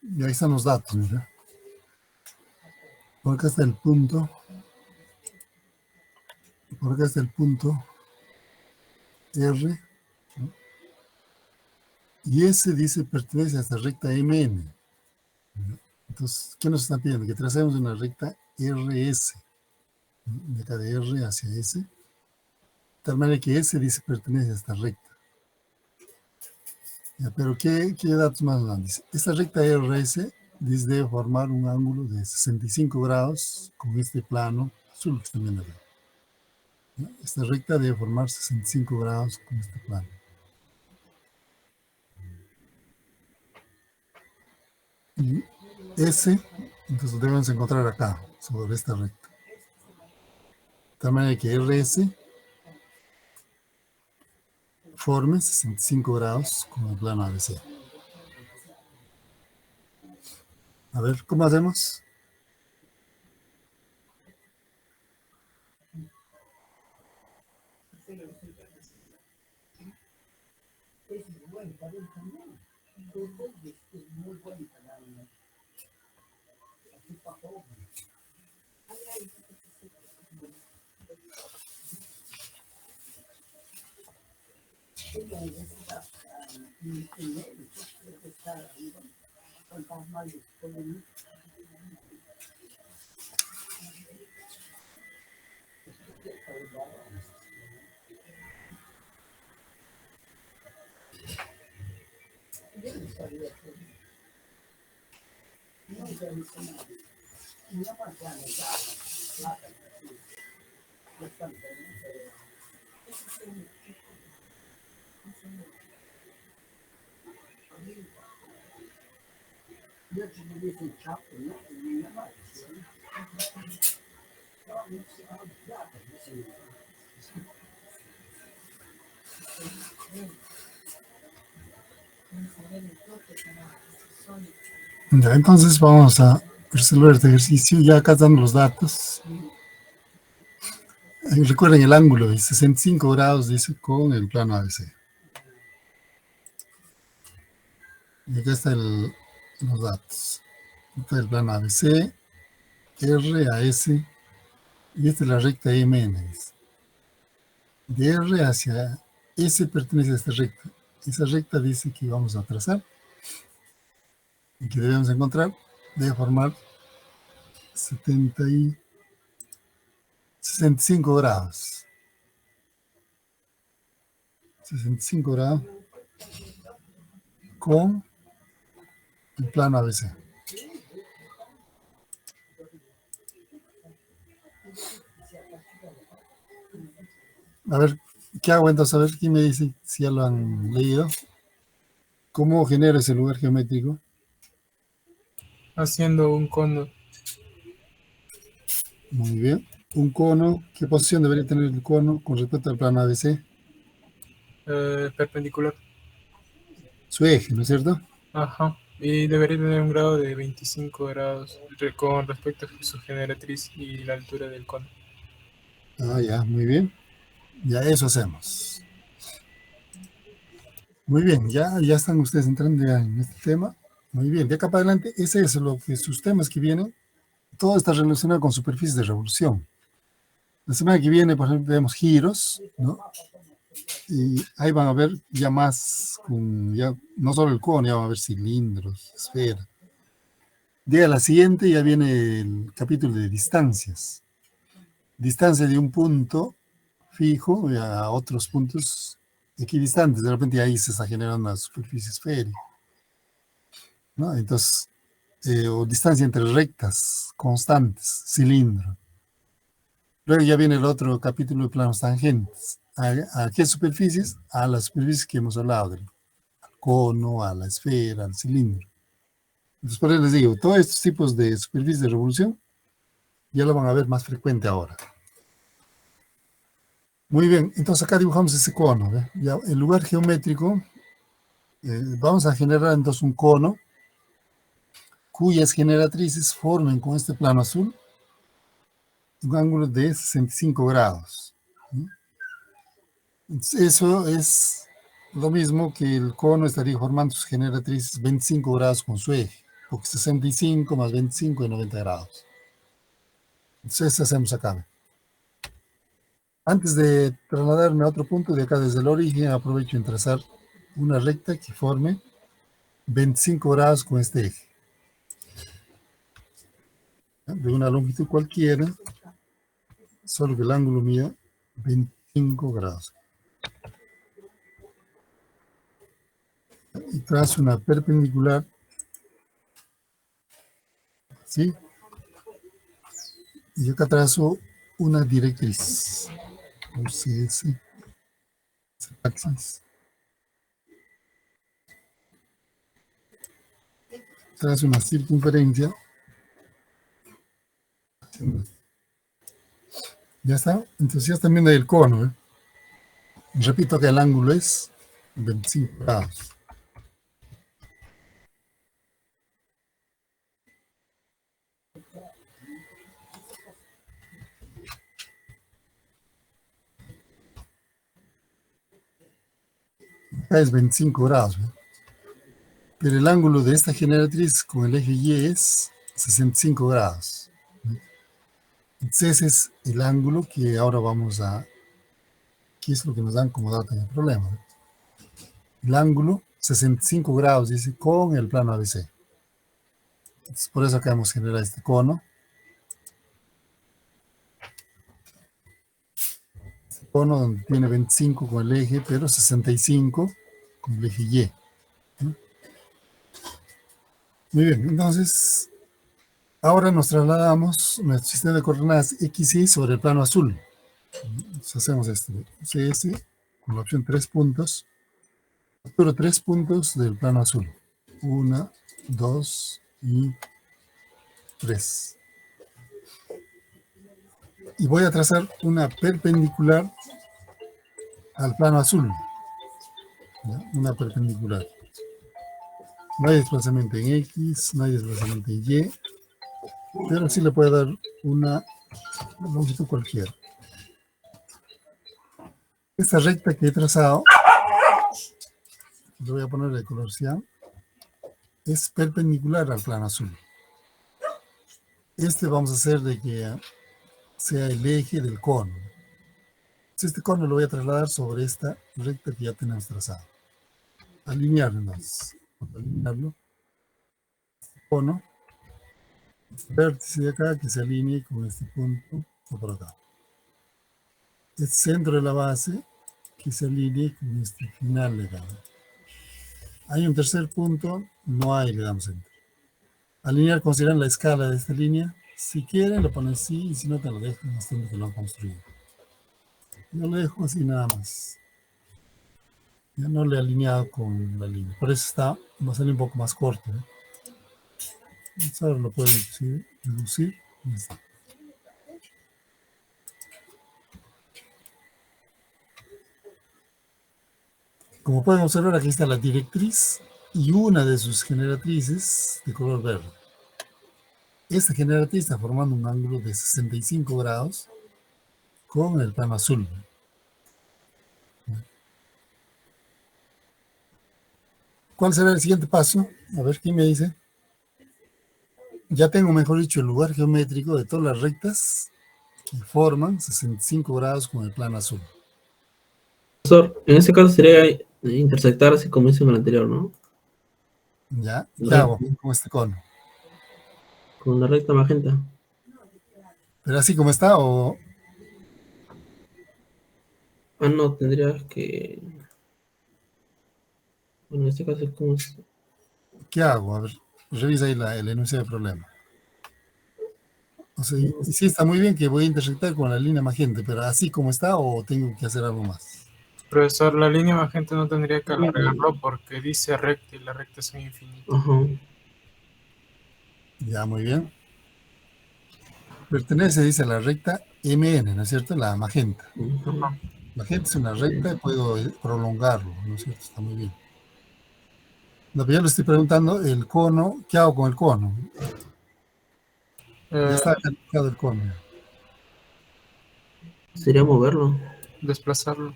S1: Y ahí están los datos, mira. Por acá está el punto. Por acá está el punto R. ¿no? Y S dice pertenece a esta recta MN. ¿no? Entonces, ¿qué nos están pidiendo? Que tracemos una recta RS. ¿no? De acá de R hacia S. De tal manera que S dice pertenece a esta recta. Ya, pero ¿qué datos más nos dan? Dice, esta recta RS debe formar un ángulo de 65 grados con este plano azul que están viendo acá. ¿no? Esta recta debe formar 65 grados con este plano. Y S, entonces debemos encontrar acá, sobre esta recta. De tal manera que RS forme 65 grados con el plano ABC. A ver, ¿cómo hacemos? Ya, entonces vamos a resolver este ejercicio. Ya acá están los datos. Recuerden el ángulo de 65 grados, dice, con el plano ABC. Y acá están los datos. Está el plano ABC, R a S, y esta es la recta MN. Dice. De R hacia S pertenece a esta recta. Esa recta dice que vamos a trazar y que debemos encontrar, debe formar 65 grados. 65 grados con el plano ABC. A ver, ¿qué hago entonces? A ver, ¿quién me dice si ya lo han leído? ¿Cómo genera ese lugar geométrico?
S14: Haciendo un cono.
S1: Muy bien. Un cono, ¿qué posición debería tener el cono con respecto al plano ABC?
S14: Perpendicular.
S1: Su eje, ¿no es cierto?
S14: Ajá. Y debería tener un grado de 25 grados con respecto a su generatriz y la altura del cono.
S1: Ah, ya, muy bien. Ya eso hacemos. Muy bien, ya están ustedes entrando ya en este tema. Muy bien, de acá para adelante, ese es lo que sus temas que vienen. Todo está relacionado con superficies de revolución. La semana que viene, por ejemplo, tenemos giros, ¿no? Y ahí van a ver ya más, ya, no solo el cono, ya van a ver cilindros, esferas. Día la siguiente ya viene el capítulo de distancias. Distancia de un punto fijo a otros puntos equidistantes, de repente ahí se está generando una superficie esférica, ¿no? Entonces, o distancia entre rectas, constantes, cilindro. Luego ya viene el otro capítulo de planos tangentes. ¿A qué superficies? A las superficies que hemos hablado, al cono, a la esfera, al cilindro. Entonces, por eso les digo, todos estos tipos de superficies de revolución ya lo van a ver más frecuente ahora. Muy bien, entonces acá dibujamos ese cono. ¿Ve? Ya, en lugar geométrico, vamos a generar entonces un cono cuyas generatrices formen con este plano azul un ángulo de 65 grados. ¿Sí? Entonces, eso es lo mismo que el cono estaría formando sus generatrices 25 grados con su eje, porque 65 más 25 es 90 grados. Entonces, eso hacemos acá. Antes de trasladarme a otro punto de acá desde el origen, aprovecho en trazar una recta que forme 25 grados con este eje. De una longitud cualquiera, solo que el ángulo mida 25 grados. Y trazo una perpendicular, ¿sí? Y acá trazo una directriz, OCS, axis. Trazo una circunferencia. Ya está, entonces ya están viendo el cono, ¿eh? Repito que el ángulo es 25 grados. Acá es 25 grados, ¿eh? Pero el ángulo de esta generatriz con el eje Y es 65 grados. Entonces ese es el ángulo que ahora vamos a... ¿Qué es lo que nos dan como dato en el problema? El ángulo 65 grados, dice, con el plano ABC. Entonces, por eso acá hemos generado este cono. Este cono donde tiene 25 con el eje, pero 65 con el eje Y. Muy bien, entonces... Ahora nos trasladamos nuestro sistema de coordenadas X y sobre el plano azul. Entonces hacemos esto. CS con la opción 3 puntos. Capturo 3 puntos del plano azul. 1, 2 y 3. Y voy a trazar una perpendicular al plano azul. ¿Ya? Una perpendicular. No hay desplazamiento en X, no hay desplazamiento en Y. Pero sí le puede dar una longitud cualquiera. Esta recta que he trazado, le voy a poner de color cian, es perpendicular al plano azul. Este vamos a hacer de que sea el eje del cono. Este cono lo voy a trasladar sobre esta recta que ya tenemos trazado. Alinearlo entonces. Alinearlo. Este cono. Este vértice de acá que se alinee con este punto o por acá. El centro de la base que se alinee con este final de acá. Hay un tercer punto, no hay, le damos enter. Alinear, consideran la escala de esta línea. Si quieren lo ponen así y si no te lo dejan hasta donde lo han construido. Yo lo dejo así nada más. Ya no le he alineado con la línea. Por eso está, va a salir un poco más corto. Entonces ahora lo puedo reducir. Como pueden observar, aquí está la directriz y una de sus generatrices de color verde. Esta generatriz está formando un ángulo de 65 grados con el plano azul. ¿Cuál será el siguiente paso? A ver, ¿quién me dice? Ya tengo, mejor dicho, el lugar geométrico de todas las rectas que forman 65 grados con el plano azul.
S3: Profesor, en este caso sería intersectar así como hizo en el anterior, ¿no?
S1: Ya, ¿qué hago con este cono?
S3: Con la recta magenta.
S1: ¿Pero así como está o...?
S3: Ah, no, tendrías que... Bueno, en este caso, ¿cómo es?
S1: ¿Qué hago? A ver, revisa ahí el enunciado del problema. O sea, y sí está muy bien que voy a intersectar con la línea magenta, pero así como está o tengo que hacer algo más.
S14: Profesor, la línea magenta no tendría que alargarlo porque dice recta y las rectas son infinitas.
S3: Ajá.
S1: Ya, muy bien. Pertenece, dice, a la recta MN, ¿no es cierto? La magenta. Magenta es una recta y puedo prolongarlo, ¿no es cierto? Está muy bien. Lo que yo le estoy preguntando, el cono, ¿qué hago con el cono? Ya está calificado el cono.
S3: Sería moverlo.
S14: Desplazarlo.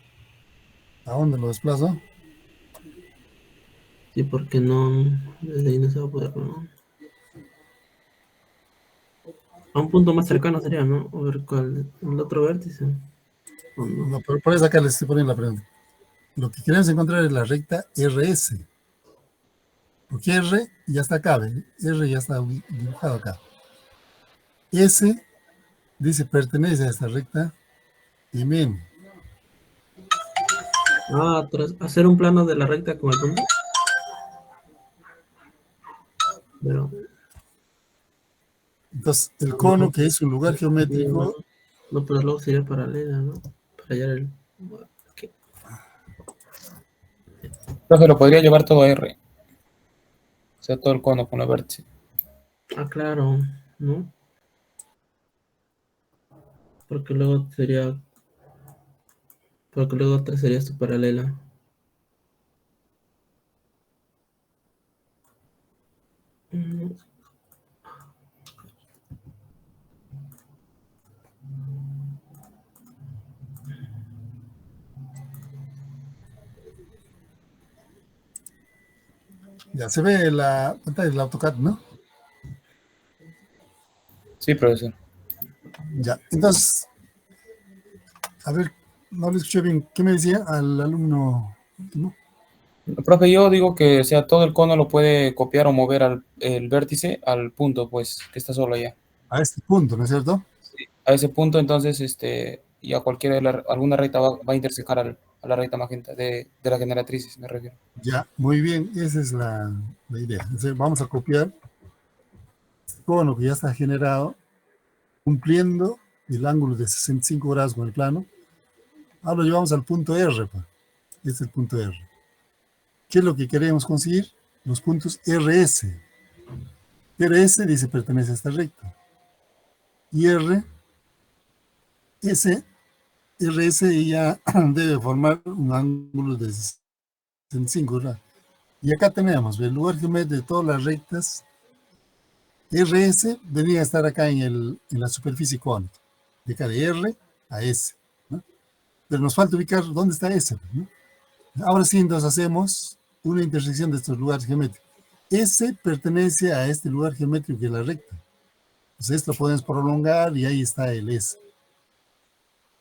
S1: ¿A dónde lo desplazo?
S3: Sí, porque no, desde ahí no se va a poder, ¿no? A un punto más cercano sería, ¿no? A ver cuál, el otro vértice. ¿O no?
S1: No, pero por eso acá les estoy poniendo la pregunta. Lo que queremos encontrar es la recta RS. Porque R ya está acá, ¿ven? R ya está dibujado acá. S dice pertenece a esta recta MN.
S3: Ah, hacer un plano de la recta con el punto. Pero,
S1: Entonces, el cono, que es un lugar geométrico.
S3: No, pero luego sería paralela, ¿no? Para hallar el. ¿Qué?
S20: Profe, lo podría llevar todo a R. O sea, todo el cono con la vértice.
S3: Ah, claro, ¿no? Porque luego sería. Porque luego otra sería su paralela.
S1: Ya se ve la pantalla del AutoCAD, ¿no?
S20: Sí, profesor.
S1: Ya, entonces, a ver, no le escuché bien. ¿Qué me decía al alumno último?
S20: Profe, yo digo que, o sea, todo el cono lo puede copiar o mover el vértice al punto, pues, que está solo allá.
S1: A este punto, ¿no es cierto?
S20: Sí, a ese punto, entonces, y a cualquiera alguna recta va a intersecar a la recta magenta de la generatriz, me refiero.
S1: Ya, muy bien, esa es la idea. Entonces, vamos a copiar este cono que ya está generado, cumpliendo el ángulo de 65 grados con el plano. Ahora lo llevamos al punto R, pues. Este es el punto R. ¿Qué es lo que queremos conseguir? Los puntos RS. RS dice pertenece a esta recta. Y RS ya debe formar un ángulo de 65, ¿verdad? Y acá tenemos el lugar geométrico de todas las rectas. RS debería estar acá en la superficie cónica. De acá de R a S, ¿no? Pero nos falta ubicar dónde está S, ¿no? Ahora sí, entonces hacemos una intersección de estos lugares geométricos. S pertenece a este lugar geométrico que es la recta. Entonces esto lo podemos prolongar y ahí está el S.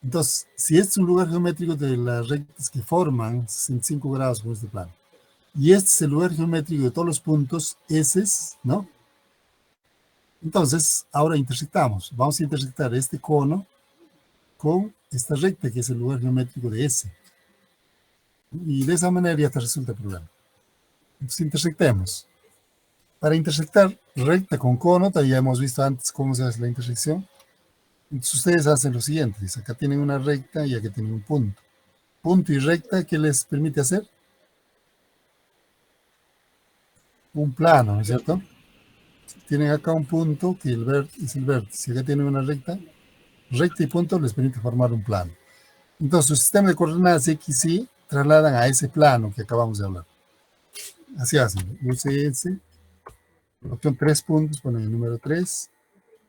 S1: Entonces, si este es un lugar geométrico de las rectas que forman 65 grados con este plano, y este es el lugar geométrico de todos los puntos S, ¿no? Entonces, ahora intersectamos. Vamos a intersectar este cono con esta recta que es el lugar geométrico de S. Y de esa manera ya te resulta el problema. Entonces intersectemos. Para intersectar recta con cono, ya hemos visto antes cómo se hace la intersección. Entonces ustedes hacen lo siguiente. Dice, acá tienen una recta y acá tienen un punto. Punto y recta, ¿qué les permite hacer? Un plano, ¿no es cierto? Tienen acá un punto que es el vértice. Acá tienen una recta. Recta y punto les permite formar un plano. Entonces, su sistema de coordenadas X y trasladan a ese plano que acabamos de hablar. Así hacen. UCS, opción 3 puntos, ponen el número 3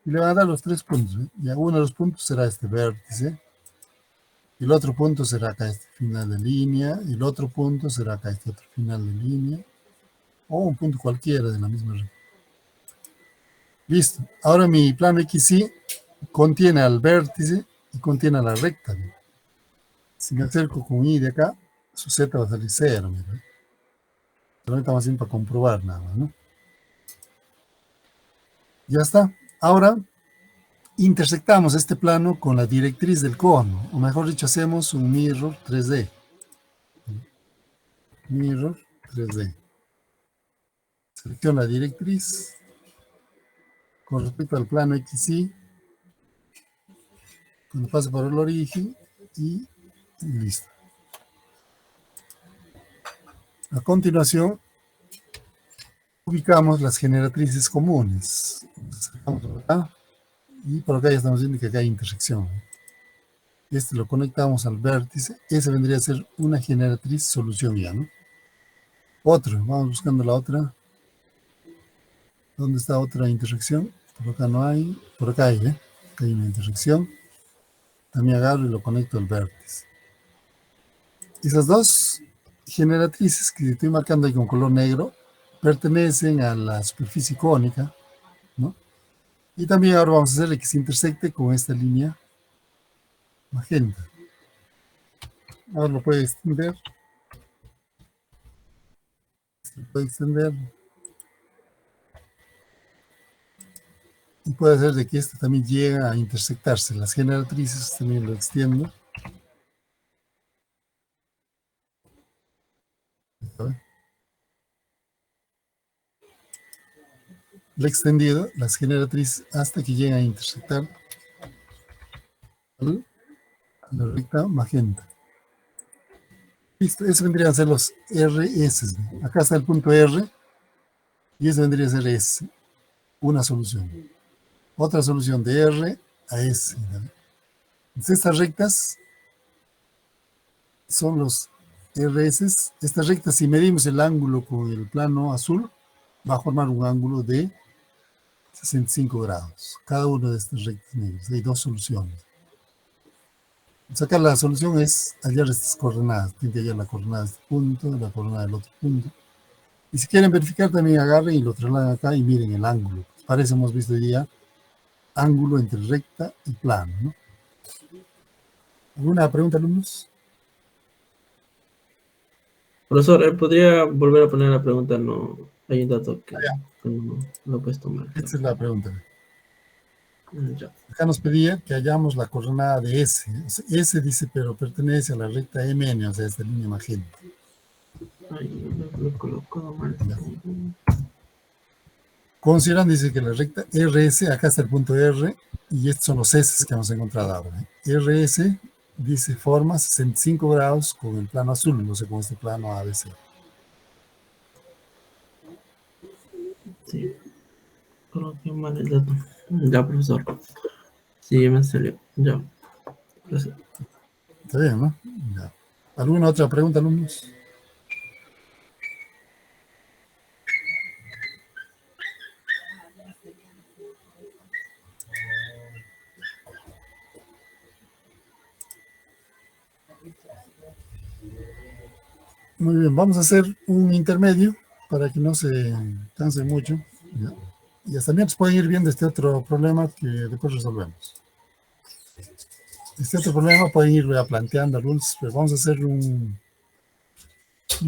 S1: y le van a dar los 3 puntos. Y uno de los puntos será este vértice. Y el otro punto será acá este final de línea. Y el otro punto será acá este otro final de línea. O un punto cualquiera de la misma recta. Listo. Ahora mi plano XY contiene al vértice y contiene a la recta. Si me acerco con Y de acá, su Z va a salir 0. Mira. Pero ahorita vamos a ir para comprobar nada más, ¿no? Ya está. Ahora intersectamos este plano con la directriz del cono. O mejor dicho, hacemos un mirror 3D. Mirror 3D. Selecciono la directriz con respecto al plano XY. Cuando pase por el origen y listo. A continuación, ubicamos las generatrices comunes. Sacamos por acá, y por acá ya estamos viendo que acá hay intersección. Este lo conectamos al vértice. Ese vendría a ser una generatriz solución ya, ¿no? Otro, vamos buscando la otra. ¿Dónde está otra intersección? Por acá no hay. Por acá hay, ¿eh? Acá hay una intersección. También agarro y lo conecto al vértice. Esas dos generatrices que estoy marcando ahí con color negro pertenecen a la superficie cónica, ¿no? Y también ahora vamos a hacerle que se intersecte con esta línea magenta. Ahora lo puede extender. Se puede extender. Y puede hacer de que este también llegue a intersectarse. Las generatrices también lo extiendo. Le he extendido las generatrices hasta que lleguen a intersectar la recta magenta. Listo, eso vendrían a ser los RS. Acá está el punto R y eso vendría a ser S. Una solución. Otra solución de R a S. Entonces, estas rectas son los RS. Estas rectas, si medimos el ángulo con el plano azul, va a formar un ángulo de 65 grados. Cada una de estas rectas negras. Hay dos soluciones. Sacar la solución es hallar estas coordenadas. Tienen que hallar la coordenada de este punto, la coordenada del otro punto. Y si quieren verificar, también agarren y lo trasladan acá y miren el ángulo. Para eso hemos visto hoy día ángulo entre recta y plano, ¿no? ¿Alguna pregunta, alumnos?
S3: Profesor, ¿podría volver a poner la pregunta? No, hay un dato que no lo puedes tomar.
S1: Esta es la pregunta.
S3: Ya.
S1: Acá nos pedía que hallamos la coordenada de S. O sea, S dice, pero pertenece a la recta MN, o sea, esta línea magenta.
S3: Ay, lo he colocado mal.
S1: Considerando, dice que la recta RS, acá está el punto R, y estos son los S que hemos encontrado ahora. RS, dice, forma 65 grados con el plano azul, no sé, con este plano ABC.
S3: Sí, coloqué mal el dato. Ya, profesor. Sí, me salió. Ya. Gracias.
S1: Está bien, ¿no? Ya. ¿Alguna otra pregunta, alumnos? Muy bien, vamos a hacer un intermedio para que no se canse mucho. ¿Ya? Y hasta mientras pueden ir viendo este otro problema que después resolvemos. Este otro problema pueden ir planteando algunos, pero vamos a hacer unos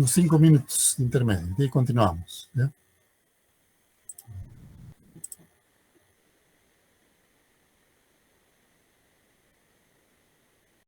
S1: 5 minutos de intermedio y continuamos. ¿Ya?